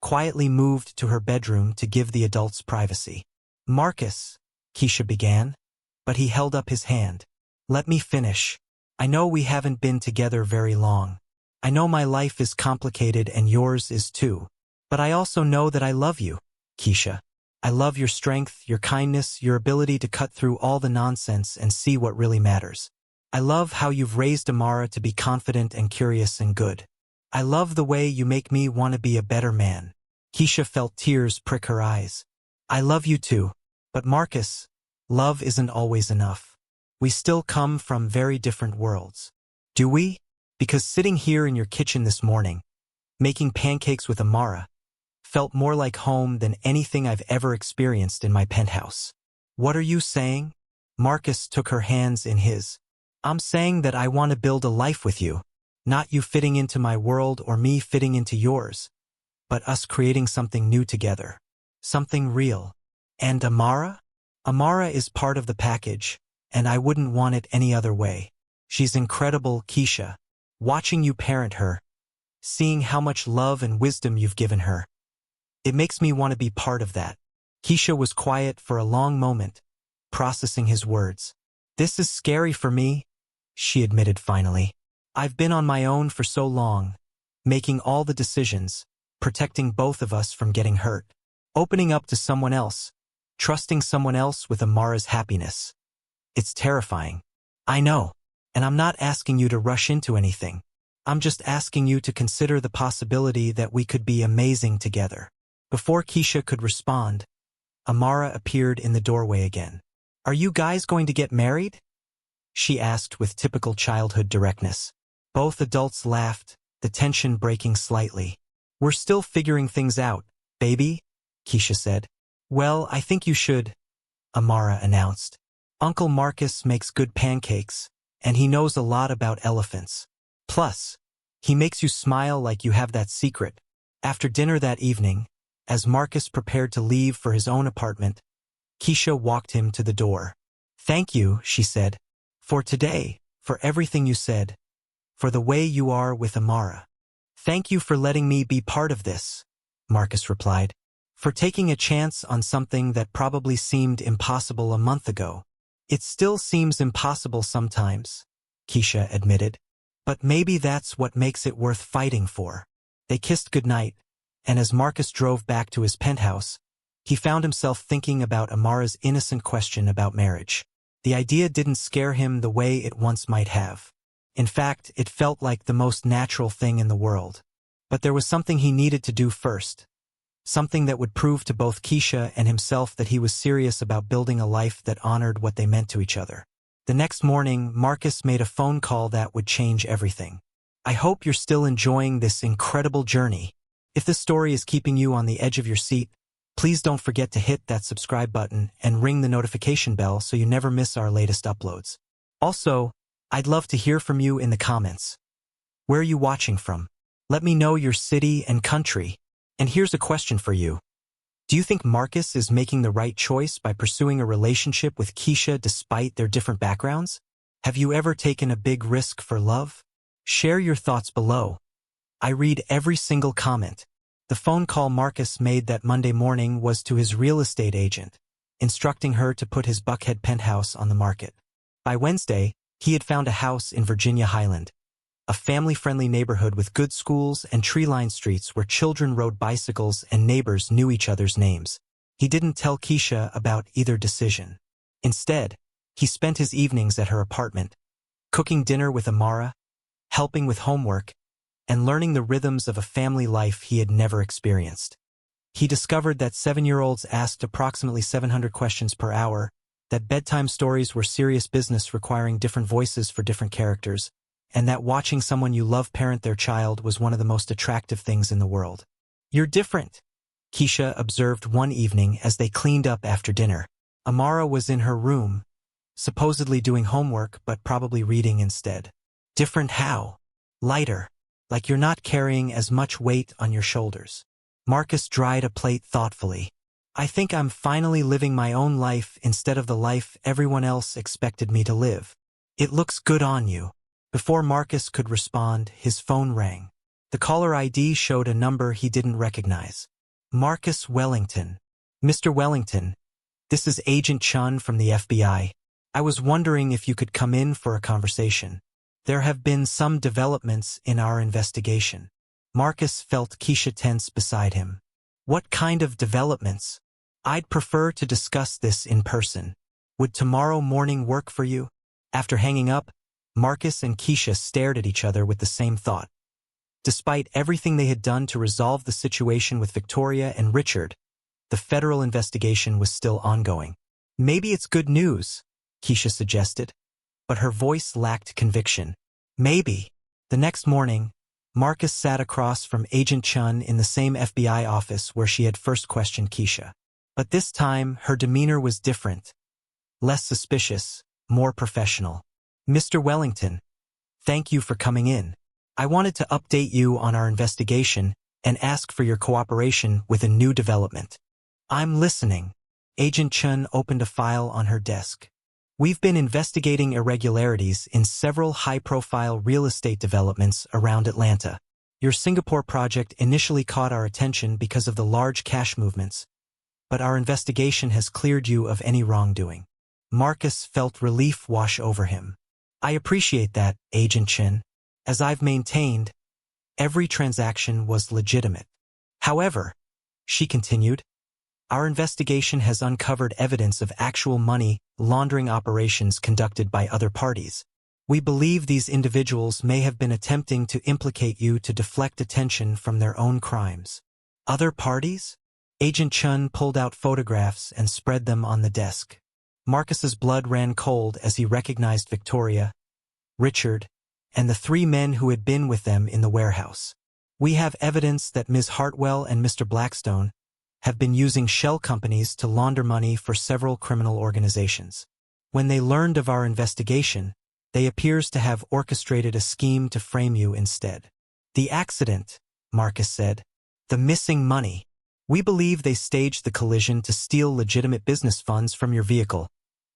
A: quietly moved to her bedroom to give the adults privacy. "Marcus," Keisha began, but he held up his hand. "Let me finish. I know we haven't been together very long. I know my life is complicated and yours is too. But I also know that I love you, Keisha. I love your strength, your kindness, your ability to cut through all the nonsense and see what really matters. I love how you've raised Amara to be confident and curious and good. I love the way you make me want to be a better man." Keisha felt tears prick her eyes. "I love you too. But Marcus, love isn't always enough. We still come from very different worlds." "Do we?" Because sitting here in your kitchen this morning, making pancakes with Amara, felt more like home than anything I've ever experienced in my penthouse. "What are you saying?" Marcus took her hands in his. "I'm saying that I want to build a life with you, not you fitting into my world or me fitting into yours, but us creating something new together. Something real." "And Amara?" "Amara is part of the package, and I wouldn't want it any other way. She's incredible, Keisha. Watching you parent her, seeing how much love and wisdom you've given her, it makes me want to be part of that." Keisha was quiet for a long moment, processing his words. "This is scary for me," she admitted finally. "I've been on my own for so long, making all the decisions, protecting both of us from getting hurt, opening up to someone else, trusting someone else with Amara's happiness. It's terrifying. I know. And I'm not asking you to rush into anything. I'm just asking you to consider the possibility that we could be amazing together." Before Keisha could respond, Amara appeared in the doorway again. "Are you guys going to get married?" she asked with typical childhood directness. Both adults laughed, the tension breaking slightly. "We're still figuring things out, baby," Keisha said. "Well, I think you should," Amara announced. "Uncle Marcus makes good pancakes, and he knows a lot about elephants. Plus, he makes you smile like you have that secret." After dinner that evening, as Marcus prepared to leave for his own apartment, Keisha walked him to the door. "Thank you," she said, "for today, for everything you said, for the way you are with Amara." "Thank you for letting me be part of this," Marcus replied, "for taking a chance on something that probably seemed impossible a month ago." "It still seems impossible sometimes," Keisha admitted. "But maybe that's what makes it worth fighting for." They kissed goodnight, and as Marcus drove back to his penthouse, He found himself thinking about Amara's innocent question about marriage. The idea didn't scare him the way it once might have. In fact, it felt like the most natural thing in the world. But there was something he needed to do first. Something that would prove to both Keisha and himself that he was serious about building a life that honored what they meant to each other. The next morning, Marcus made a phone call that would change everything. I hope you're still enjoying this incredible journey. If this story is keeping you on the edge of your seat, please don't forget to hit that subscribe button and ring the notification bell so you never miss our latest uploads. Also, I'd love to hear from you in the comments. Where are you watching from? Let me know your city and country. And here's a question for you. Do you think Marcus is making the right choice by pursuing a relationship with Keisha despite their different backgrounds? Have you ever taken a big risk for love? Share your thoughts below. I read every single comment. The phone call Marcus made that Monday morning was to his real estate agent, instructing her to put his Buckhead penthouse on the market. By Wednesday, he had found a house in Virginia Highland, a family-friendly neighborhood with good schools and tree-lined streets where children rode bicycles and neighbors knew each other's names. He didn't tell Keisha about either decision. Instead, he spent his evenings at her apartment, cooking dinner with Amara, helping with homework, and learning the rhythms of a family life he had never experienced. He discovered that 7-year-olds asked approximately 700 questions per hour, that bedtime stories were serious business requiring different voices for different characters, and that watching someone you love parent their child was one of the most attractive things in the world. You're different, Keisha observed one evening as they cleaned up after dinner. Amara was in her room, supposedly doing homework but probably reading instead. Different how? Lighter. Like you're not carrying as much weight on your shoulders. Marcus dried a plate thoughtfully. I think I'm finally living my own life instead of the life everyone else expected me to live. It looks good on you. Before Marcus could respond, his phone rang. The caller ID showed a number he didn't recognize. Marcus Wellington. Mr. Wellington, this is Agent Chun from the FBI. I was wondering if you could come in for a conversation. There have been some developments in our investigation. Marcus felt Keisha tense beside him. What kind of developments? I'd prefer to discuss this in person. Would tomorrow morning work for you? After hanging up, Marcus and Keisha stared at each other with the same thought. Despite everything they had done to resolve the situation with Victoria and Richard, the federal investigation was still ongoing. Maybe it's good news, Keisha suggested, but her voice lacked conviction. Maybe. The next morning, Marcus sat across from Agent Chun in the same FBI office where she had first questioned Keisha. But this time, her demeanor was different. Less suspicious, more professional. Mr. Wellington, thank you for coming in. I wanted to update you on our investigation and ask for your cooperation with a new development. I'm listening. Agent Chun opened a file on her desk. We've been investigating irregularities in several high-profile real estate developments around Atlanta. Your Singapore project initially caught our attention because of the large cash movements, but our investigation has cleared you of any wrongdoing. Marcus felt relief wash over him. I appreciate that, Agent Chin. As I've maintained, every transaction was legitimate. However, she continued, our investigation has uncovered evidence of actual money laundering operations conducted by other parties. We believe these individuals may have been attempting to implicate you to deflect attention from their own crimes. Other parties? Agent Chun pulled out photographs and spread them on the desk. Marcus's blood ran cold as he recognized Victoria, Richard, and the 3 men who had been with them in the warehouse. We have evidence that Ms. Hartwell and Mr. Blackstone have been using shell companies to launder money for several criminal organizations. When they learned of our investigation, they appears to have orchestrated a scheme to frame you instead. The accident, Marcus said. The missing money. We believe they staged the collision to steal legitimate business funds from your vehicle,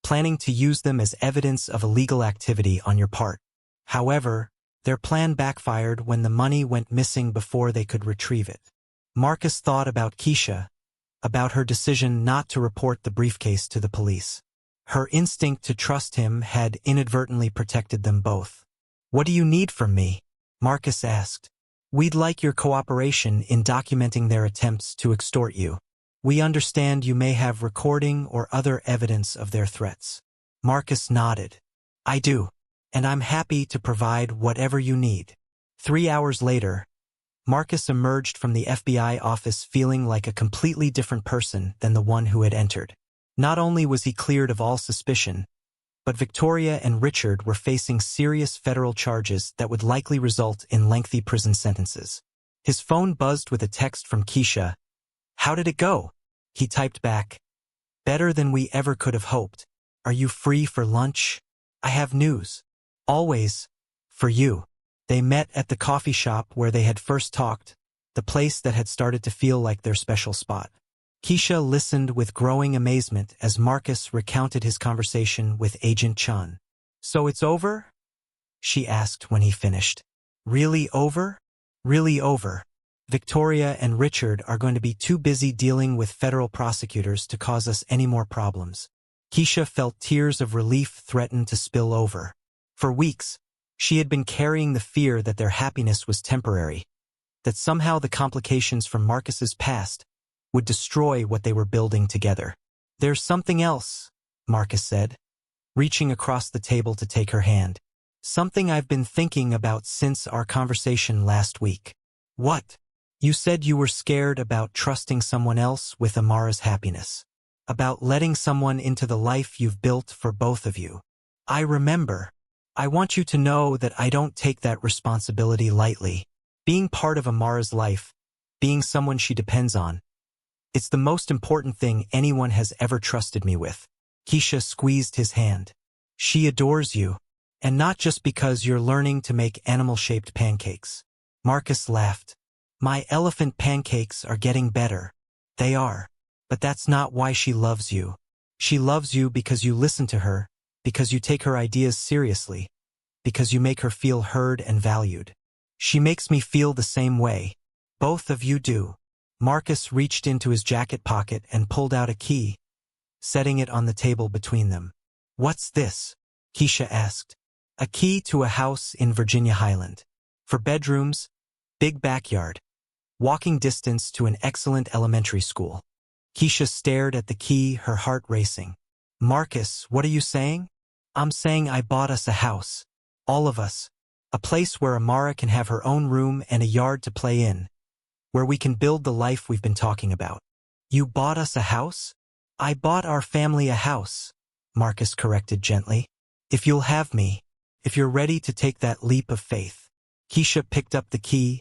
A: planning to use them as evidence of illegal activity on your part. However, their plan backfired when the money went missing before they could retrieve it. Marcus thought about Keisha, about her decision not to report the briefcase to the police. Her instinct to trust him had inadvertently protected them both. What do you need from me? Marcus asked. We'd like your cooperation in documenting their attempts to extort you. We understand you may have recording or other evidence of their threats. Marcus nodded. I do, and I'm happy to provide whatever you need. 3 hours later, Marcus emerged from the FBI office feeling like a completely different person than the one who had entered. Not only was he cleared of all suspicion, but Victoria and Richard were facing serious federal charges that would likely result in lengthy prison sentences. His phone buzzed with a text from Keisha. How did it go? He typed back. Better than we ever could have hoped. Are you free for lunch? I have news. Always. For you. They met at the coffee shop where they had first talked, the place that had started to feel like their special spot. Keisha listened with growing amazement as Marcus recounted his conversation with Agent Chun. So it's over? She asked when he finished. Really over? Really over. Victoria and Richard are going to be too busy dealing with federal prosecutors to cause us any more problems. Keisha felt tears of relief threaten to spill over. For weeks, she had been carrying the fear that their happiness was temporary, that somehow the complications from Marcus's past would destroy what they were building together. There's something else, Marcus said, reaching across the table to take her hand. Something I've been thinking about since our conversation last week. What? You said you were scared about trusting someone else with Amara's happiness. About letting someone into the life you've built for both of you. I remember. I want you to know that I don't take that responsibility lightly. Being part of Amara's life, being someone she depends on, it's the most important thing anyone has ever trusted me with. Keisha squeezed his hand. She adores you, and not just because you're learning to make animal-shaped pancakes. Marcus laughed. My elephant pancakes are getting better. They are. But that's not why she loves you. She loves you because you listen to her, because you take her ideas seriously, because you make her feel heard and valued. She makes me feel the same way. Both of you do. Marcus reached into his jacket pocket and pulled out a key, setting it on the table between them. What's this? Keisha asked. A key to a house in Virginia Highland. For bedrooms, big backyard, walking distance to an excellent elementary school. Keisha stared at the key, her heart racing. Marcus, what are you saying? I'm saying I bought us a house. All of us. A place where Amara can have her own room and a yard to play in. Where we can build the life we've been talking about. You bought us a house? I bought our family a house, Marcus corrected gently. If you'll have me, if you're ready to take that leap of faith. Keisha picked up the key,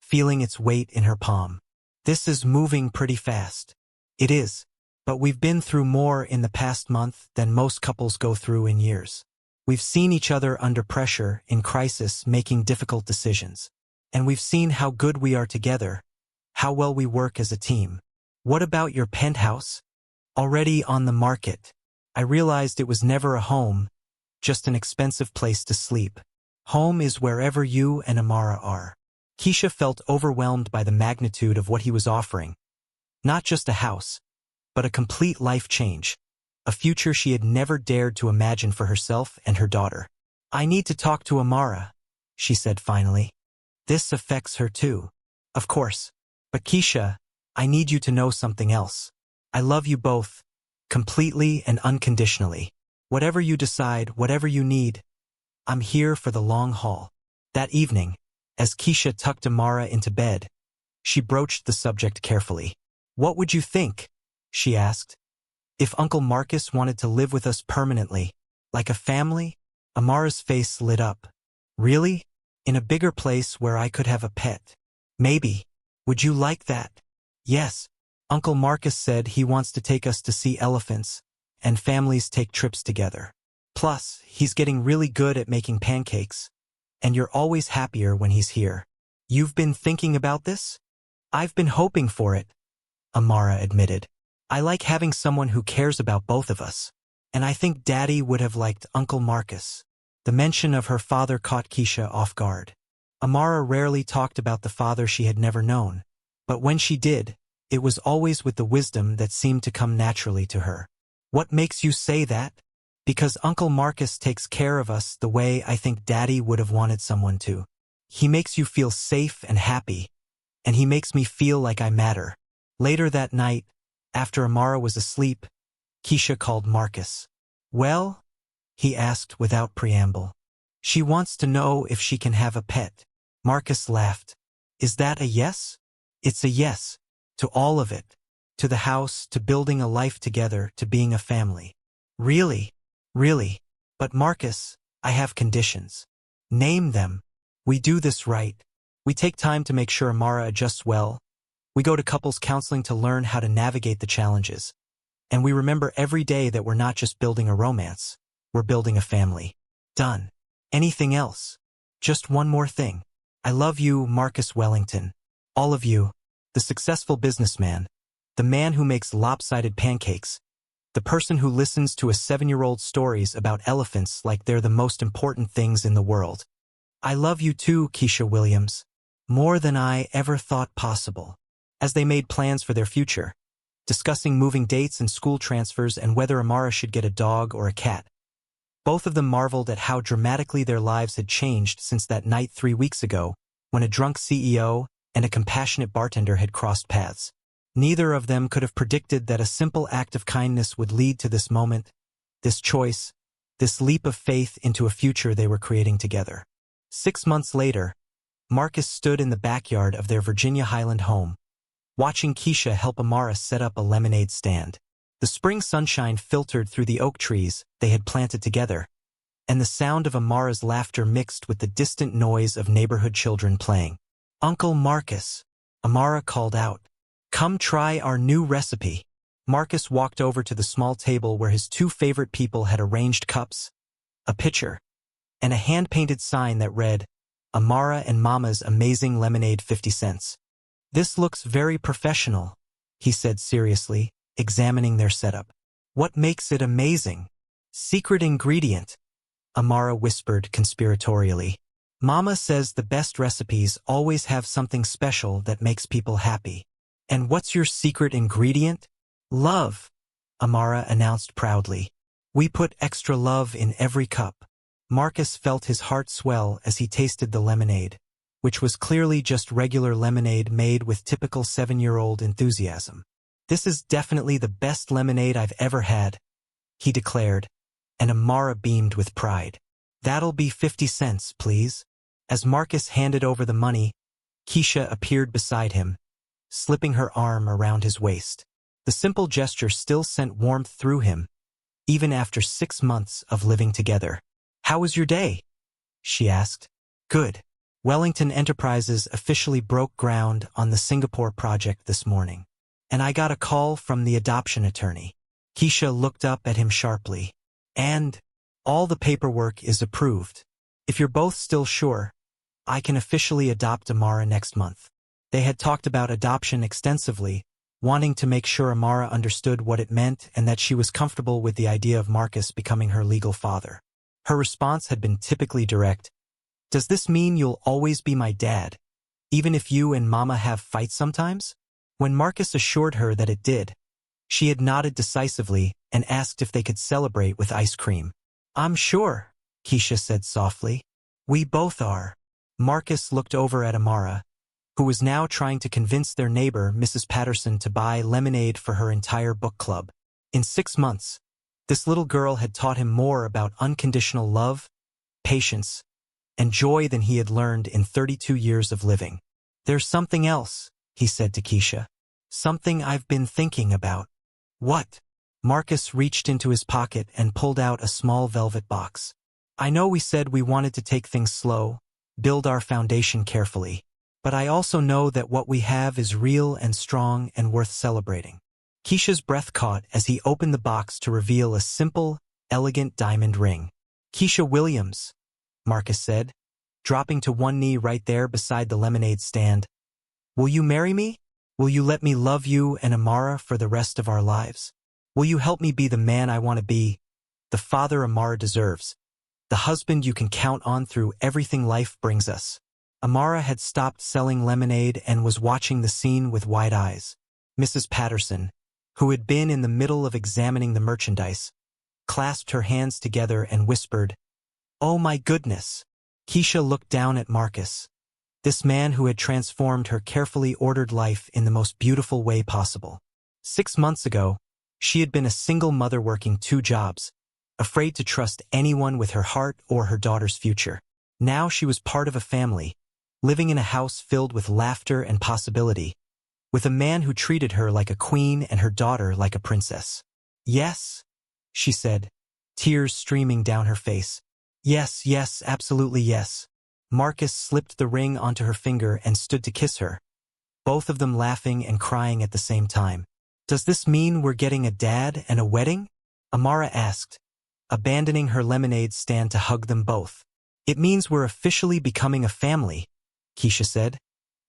A: feeling its weight in her palm. This is moving pretty fast. It is, but we've been through more in the past month than most couples go through in years. We've seen each other under pressure, in crisis, making difficult decisions. And we've seen how good we are together, how well we work as a team. What about your penthouse? Already on the market. I realized it was never a home, just an expensive place to sleep. Home is wherever you and Amara are. Keisha felt overwhelmed by the magnitude of what he was offering. Not just a house, but a complete life change. A future she had never dared to imagine for herself and her daughter. I need to talk to Amara, she said finally. This affects her too. Of course. But Keisha, I need you to know something else. I love you both, completely and unconditionally. Whatever you decide, whatever you need, I'm here for the long haul. That evening, as Keisha tucked Amara into bed, she broached the subject carefully. What would you think, she asked, if Uncle Marcus wanted to live with us permanently, like a family? Amara's face lit up. Really? In a bigger place where I could have a pet? Maybe. Would you like that? Yes. Uncle Marcus said he wants to take us to see elephants, and families take trips together. Plus, he's getting really good at making pancakes, and you're always happier when he's here. You've been thinking about this? I've been hoping for it, Amara admitted. I like having someone who cares about both of us, and I think Daddy would have liked Uncle Marcus. The mention of her father caught Keisha off guard. Amara rarely talked about the father she had never known, but when she did, it was always with the wisdom that seemed to come naturally to her. What makes you say that? Because Uncle Marcus takes care of us the way I think Daddy would have wanted someone to. He makes you feel safe and happy, and he makes me feel like I matter. Later that night, After Amara was asleep, Keisha called Marcus. "Well?" he asked without preamble. "She wants to know if she can have a pet." Marcus laughed. "Is that a yes?" "It's a yes. To all of it. To the house, to building a life together, to being a family." "Really? Really? But Marcus, I have conditions." "Name them." "We do this right. We take time to make sure Amara adjusts well. We go to couples counseling to learn how to navigate the challenges. And we remember every day that we're not just building a romance, we're building a family." "Done. Anything else?" "Just one more thing. I love you, Marcus Wellington. All of you. The successful businessman. The man who makes lopsided pancakes. The person who listens to a 7-year-old stories about elephants like they're the most important things in the world. I love you too, Keisha Williams. More than I ever thought possible." As they made plans for their future, discussing moving dates and school transfers and whether Amara should get a dog or a cat, both of them marveled at how dramatically their lives had changed since that night 3 weeks ago, when a drunk CEO and a compassionate bartender had crossed paths. Neither of them could have predicted that a simple act of kindness would lead to this moment, this choice, this leap of faith into a future they were creating together. 6 months later, Marcus stood in the backyard of their Virginia Highland home, watching Keisha help Amara set up a lemonade stand. The spring sunshine filtered through the oak trees they had planted together, and the sound of Amara's laughter mixed with the distant noise of neighborhood children playing. "Uncle Marcus," Amara called out, "come try our new recipe." Marcus walked over to the small table where his 2 favorite people had arranged cups, a pitcher, and a hand-painted sign that read, "Amara and Mama's Amazing Lemonade 50 cents. "This looks very professional," he said seriously, examining their setup. "What makes it amazing?" "Secret ingredient," Amara whispered conspiratorially. "Mama says the best recipes always have something special that makes people happy." "And what's your secret ingredient?" "Love," Amara announced proudly. "We put extra love in every cup." Marcus felt his heart swell as he tasted the lemonade, which was clearly just regular lemonade made with typical 7-year-old enthusiasm. "This is definitely the best lemonade I've ever had," he declared, and Amara beamed with pride. "That'll be 50 cents, please." As Marcus handed over the money, Keisha appeared beside him, slipping her arm around his waist. The simple gesture still sent warmth through him, even after 6 months of living together. "How was your day?" she asked. "Good. Wellington Enterprises officially broke ground on the Singapore project this morning, and I got a call from the adoption attorney." Keisha looked up at him sharply. "And all the paperwork is approved. If you're both still sure, I can officially adopt Amara next month." They had talked about adoption extensively, wanting to make sure Amara understood what it meant and that she was comfortable with the idea of Marcus becoming her legal father. Her response had been typically direct. "Does this mean you'll always be my dad, even if you and Mama have fights sometimes?" When Marcus assured her that it did, she had nodded decisively and asked if they could celebrate with ice cream. "I'm sure," Keisha said softly. "We both are." Marcus looked over at Amara, who was now trying to convince their neighbor, Mrs. Patterson, to buy lemonade for her entire book club. In 6 months, this little girl had taught him more about unconditional love, patience, and joy than he had learned in 32 years of living. "There's something else," he said to Keisha. "Something I've been thinking about." "What?" Marcus reached into his pocket and pulled out a small velvet box. "I know we said we wanted to take things slow, build our foundation carefully, but I also know that what we have is real and strong and worth celebrating." Keisha's breath caught as he opened the box to reveal a simple, elegant diamond ring. "Keisha Williams," Marcus said, dropping to one knee right there beside the lemonade stand. "Will you marry me? Will you let me love you and Amara for the rest of our lives? Will you help me be the man I want to be, the father Amara deserves, the husband you can count on through everything life brings us?" Amara had stopped selling lemonade and was watching the scene with wide eyes. Mrs. Patterson, who had been in the middle of examining the merchandise, clasped her hands together and whispered, "Oh my goodness!" Keisha looked down at Marcus, this man who had transformed her carefully ordered life in the most beautiful way possible. 6 months ago, she had been a single mother working 2 jobs, afraid to trust anyone with her heart or her daughter's future. Now she was part of a family, living in a house filled with laughter and possibility, with a man who treated her like a queen and her daughter like a princess. "Yes," she said, tears streaming down her face. "Yes, yes, absolutely yes." Marcus slipped the ring onto her finger and stood to kiss her, both of them laughing and crying at the same time. "Does this mean we're getting a dad and a wedding?" Amara asked, abandoning her lemonade stand to hug them both. "It means we're officially becoming a family," Keisha said,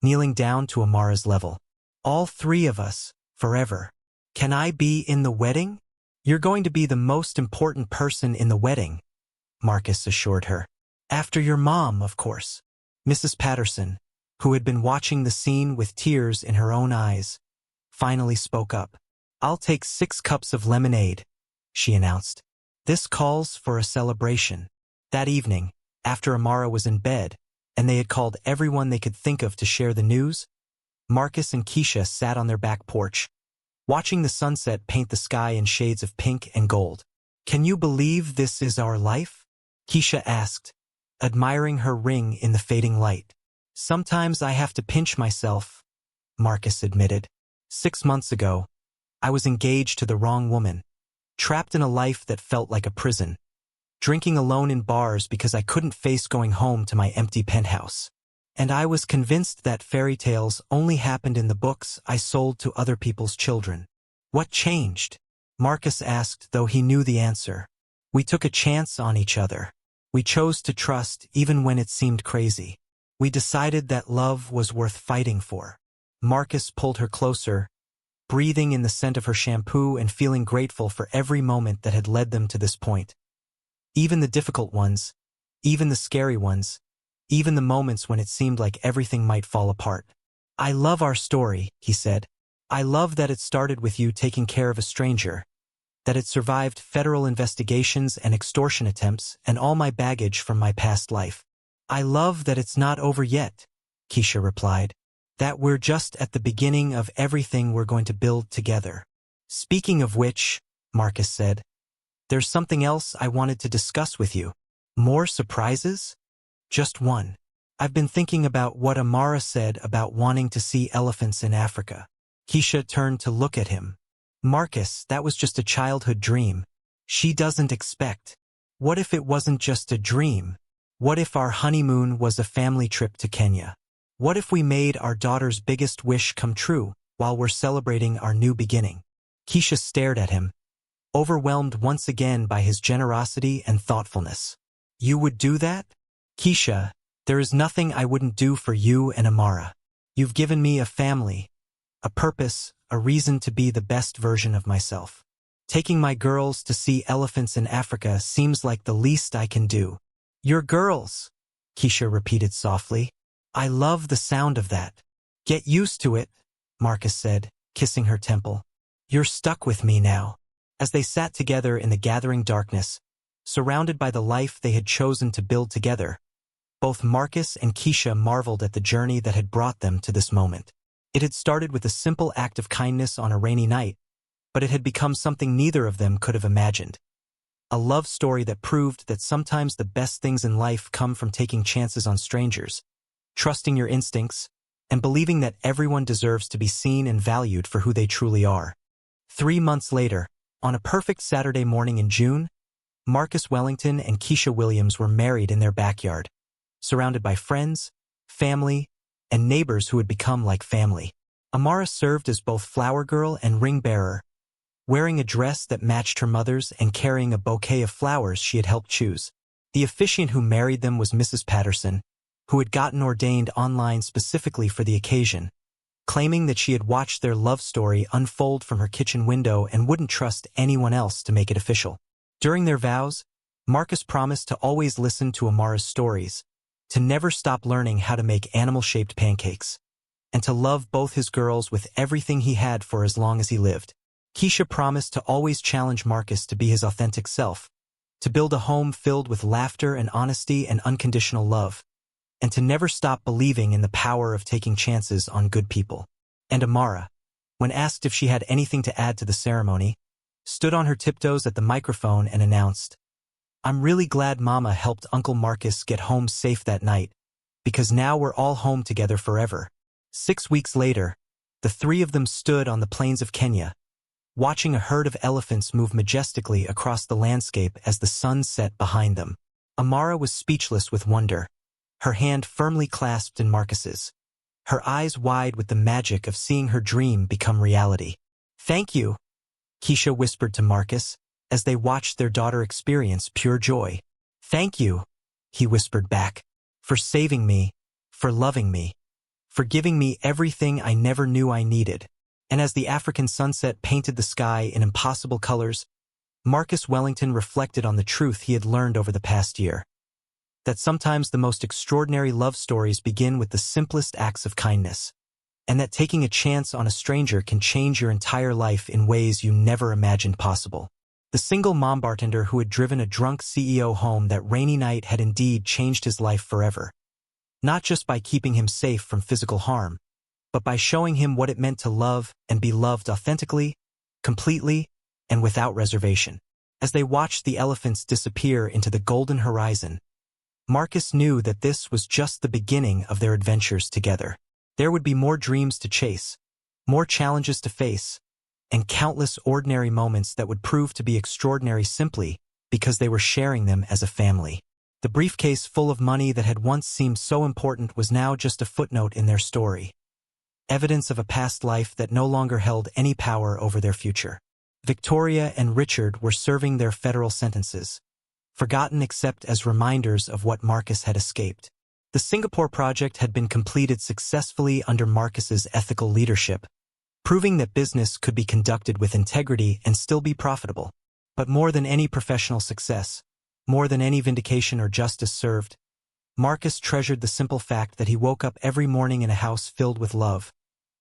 A: kneeling down to Amara's level. "All 3 of us, forever. Can I be in the wedding?" "You're going to be the most important person in the wedding," Marcus assured her. "After your mom, of course." Mrs. Patterson, who had been watching the scene with tears in her own eyes, finally spoke up. "I'll take 6 cups of lemonade," she announced. "This calls for a celebration." That evening, after Amara was in bed, and they had called everyone they could think of to share the news, Marcus and Keisha sat on their back porch, watching the sunset paint the sky in shades of pink and gold. "Can you believe this is our life?" Keisha asked, admiring her ring in the fading light. "Sometimes I have to pinch myself," Marcus admitted. 6 months ago, I was engaged to the wrong woman, trapped in a life that felt like a prison, drinking alone in bars because I couldn't face going home to my empty penthouse. And I was convinced that fairy tales only happened in the books I sold to other people's children. "What changed?" Marcus asked, though he knew the answer. "We took a chance on each other. We chose to trust even when it seemed crazy. We decided that love was worth fighting for." Marcus pulled her closer, breathing in the scent of her shampoo and feeling grateful for every moment that had led them to this point. Even the difficult ones, even the scary ones, even the moments when it seemed like everything might fall apart. "I love our story," he said. "I love that it started with you taking care of a stranger, that it survived federal investigations and extortion attempts and all my baggage from my past life. I love that it's not over yet," Keisha replied, "that we're just at the beginning of everything we're going to build together." "Speaking of which," Marcus said, "there's something else I wanted to discuss with you." "More surprises?" "Just one. I've been thinking about what Amara said about wanting to see elephants in Africa." Keisha turned to look at him. "Marcus, that was just a childhood dream. She doesn't expect." "What if it wasn't just a dream? What if our honeymoon was a family trip to Kenya? What if we made our daughter's biggest wish come true while we're celebrating our new beginning?" Keisha stared at him, overwhelmed once again by his generosity and thoughtfulness. "You would do that?" "Keisha, there is nothing I wouldn't do for you and Amara. You've given me a family, a purpose, a reason to be the best version of myself. Taking my girls to see elephants in Africa seems like the least I can do." "Your girls," Keisha repeated softly. "I love the sound of that." "Get used to it," Marcus said, kissing her temple. "You're stuck with me now." As they sat together in the gathering darkness, surrounded by the life they had chosen to build together, both Marcus and Keisha marveled at the journey that had brought them to this moment. It had started with a simple act of kindness on a rainy night, but it had become something neither of them could have imagined. A love story that proved that sometimes the best things in life come from taking chances on strangers, trusting your instincts, and believing that everyone deserves to be seen and valued for who they truly are. 3 months later, on a perfect Saturday morning in June, Marcus Wellington and Keisha Williams were married in their backyard, surrounded by friends, family, and neighbors who had become like family. Amara served as both flower girl and ring bearer, wearing a dress that matched her mother's and carrying a bouquet of flowers she had helped choose. The officiant who married them was Mrs. Patterson, who had gotten ordained online specifically for the occasion, claiming that she had watched their love story unfold from her kitchen window and wouldn't trust anyone else to make it official. During their vows, Marcus promised to always listen to Amara's stories, to never stop learning how to make animal-shaped pancakes, and to love both his girls with everything he had for as long as he lived. Keisha promised to always challenge Marcus to be his authentic self, to build a home filled with laughter and honesty and unconditional love, and to never stop believing in the power of taking chances on good people. And Amara, when asked if she had anything to add to the ceremony, stood on her tiptoes at the microphone and announced, "I'm really glad Mama helped Uncle Marcus get home safe that night, because now we're all home together forever." 6 weeks later, the three of them stood on the plains of Kenya, watching a herd of elephants move majestically across the landscape as the sun set behind them. Amara was speechless with wonder, her hand firmly clasped in Marcus's, her eyes wide with the magic of seeing her dream become reality. "Thank you," Keisha whispered to Marcus, as they watched their daughter experience pure joy. "Thank you," he whispered back, "for saving me, for loving me, for giving me everything I never knew I needed." And as the African sunset painted the sky in impossible colors, Marcus Wellington reflected on the truth he had learned over the past year. That sometimes the most extraordinary love stories begin with the simplest acts of kindness, and that taking a chance on a stranger can change your entire life in ways you never imagined possible. The single mom bartender who had driven a drunk CEO home that rainy night had indeed changed his life forever. Not just by keeping him safe from physical harm, but by showing him what it meant to love and be loved authentically, completely, and without reservation. As they watched the elephants disappear into the golden horizon, Marcus knew that this was just the beginning of their adventures together. There would be more dreams to chase, more challenges to face, and countless ordinary moments that would prove to be extraordinary simply because they were sharing them as a family. The briefcase full of money that had once seemed so important was now just a footnote in their story, evidence of a past life that no longer held any power over their future. Victoria and Richard were serving their federal sentences, forgotten except as reminders of what Marcus had escaped. The Singapore project had been completed successfully under Marcus's ethical leadership, proving that business could be conducted with integrity and still be profitable. But more than any professional success, more than any vindication or justice served, Marcus treasured the simple fact that he woke up every morning in a house filled with love,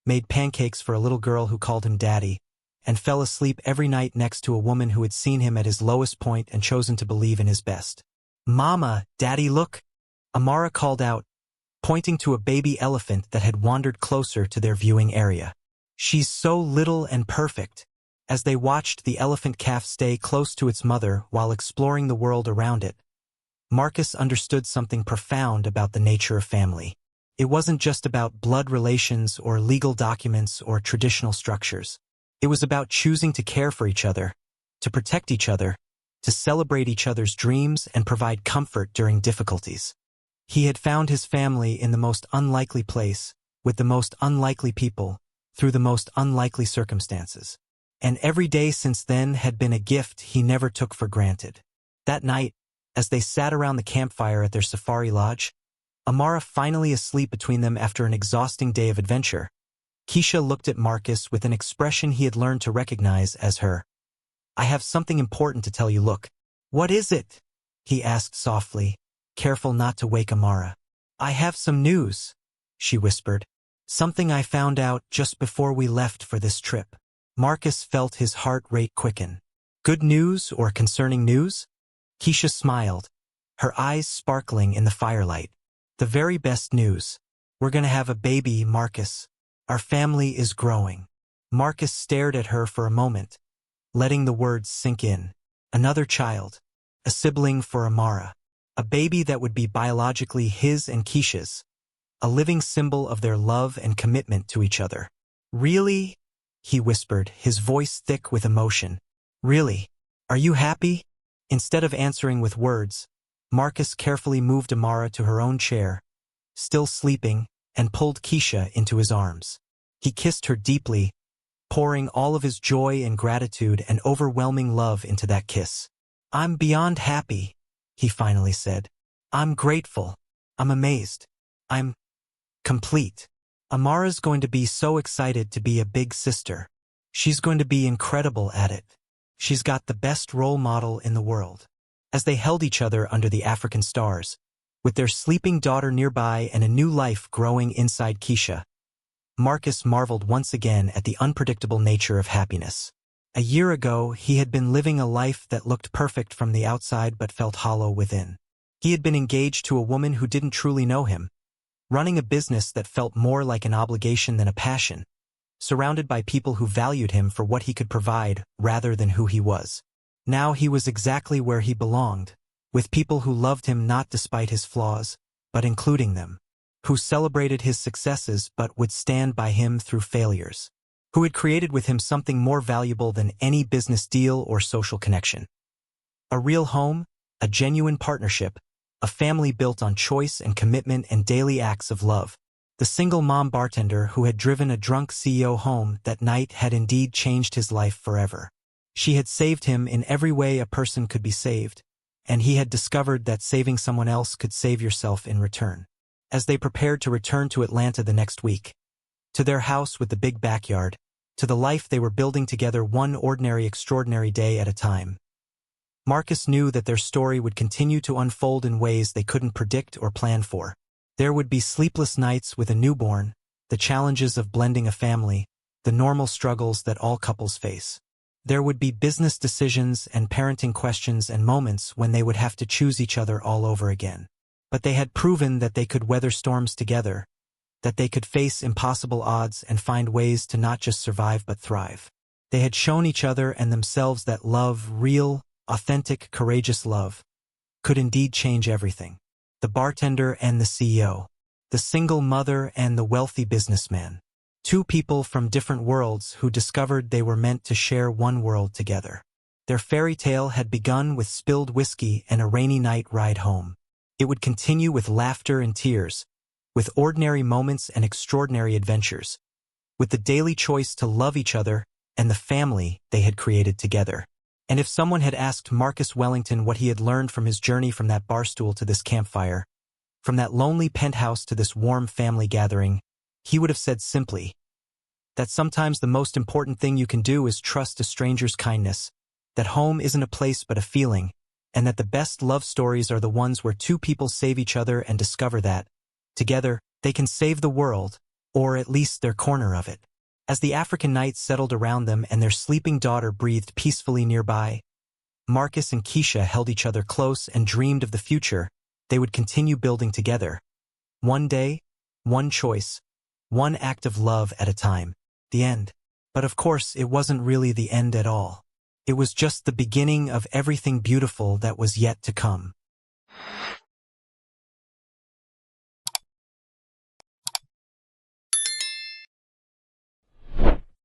A: made pancakes for a little girl who called him Daddy, and fell asleep every night next to a woman who had seen him at his lowest point and chosen to believe in his best. "Mama, Daddy, look!" Amara called out, pointing to a baby elephant that had wandered closer to their viewing area. "She's so little and perfect." As they watched the elephant calf stay close to its mother while exploring the world around it, Marcus understood something profound about the nature of family. It wasn't just about blood relations or legal documents or traditional structures. It was about choosing to care for each other, to protect each other, to celebrate each other's dreams and provide comfort during difficulties. He had found his family in the most unlikely place, with the most unlikely people, through the most unlikely circumstances. And every day since then had been a gift he never took for granted. That night, as they sat around the campfire at their safari lodge, Amara finally asleep between them after an exhausting day of adventure, Keisha looked at Marcus with an expression he had learned to recognize as her, "I have something important to tell you, look." "What is it?" he asked softly, careful not to wake Amara. "I have some news," she whispered. "Something I found out just before we left for this trip." Marcus felt his heart rate quicken. "Good news or concerning news?" Keisha smiled, her eyes sparkling in the firelight. "The very best news. We're gonna have a baby, Marcus. Our family is growing." Marcus stared at her for a moment, letting the words sink in. Another child, a sibling for Amara, a baby that would be biologically his and Keisha's, a living symbol of their love and commitment to each other. "Really?" he whispered, his voice thick with emotion. "Really? Are you happy?" Instead of answering with words, Marcus carefully moved Amara to her own chair, still sleeping, and pulled Keisha into his arms. He kissed her deeply, pouring all of his joy and gratitude and overwhelming love into that kiss. "I'm beyond happy," he finally said. "I'm grateful. I'm amazed. I'm complete. Amara's going to be so excited to be a big sister. She's going to be incredible at it. She's got the best role model in the world." As they held each other under the African stars, with their sleeping daughter nearby and a new life growing inside Keisha, Marcus marveled once again at the unpredictable nature of happiness. A year ago, he had been living a life that looked perfect from the outside but felt hollow within. He had been engaged to a woman who didn't truly know him, running a business that felt more like an obligation than a passion, surrounded by people who valued him for what he could provide rather than who he was. Now he was exactly where he belonged, with people who loved him not despite his flaws, but including them, who celebrated his successes but would stand by him through failures, who had created with him something more valuable than any business deal or social connection. A real home, a genuine partnership, a family built on choice and commitment and daily acts of love. The single mom bartender who had driven a drunk CEO home that night had indeed changed his life forever. She had saved him in every way a person could be saved, and he had discovered that saving someone else could save yourself in return. As they prepared to return to Atlanta the next week, to their house with the big backyard, to the life they were building together one ordinary extraordinary day at a time, Marcus knew that their story would continue to unfold in ways they couldn't predict or plan for. There would be sleepless nights with a newborn, the challenges of blending a family, the normal struggles that all couples face. There would be business decisions and parenting questions and moments when they would have to choose each other all over again. But they had proven that they could weather storms together, that they could face impossible odds and find ways to not just survive but thrive. They had shown each other and themselves that love, real, authentic, courageous love, could indeed change everything. The bartender and the CEO, the single mother and the wealthy businessman. Two people from different worlds who discovered they were meant to share one world together. Their fairy tale had begun with spilled whiskey and a rainy night ride home. It would continue with laughter and tears, with ordinary moments and extraordinary adventures, with the daily choice to love each other and the family they had created together. And if someone had asked Marcus Wellington what he had learned from his journey from that barstool to this campfire, from that lonely penthouse to this warm family gathering, he would have said simply that sometimes the most important thing you can do is trust a stranger's kindness, that home isn't a place but a feeling, and that the best love stories are the ones where two people save each other and discover that, together, they can save the world, or at least their corner of it. As the African night settled around them and their sleeping daughter breathed peacefully nearby, Marcus and Keisha held each other close and dreamed of the future they would continue building together. One day, one choice, one act of love at a time. The end. But of course, it wasn't really the end at all. It was just the beginning of everything beautiful that was yet to come.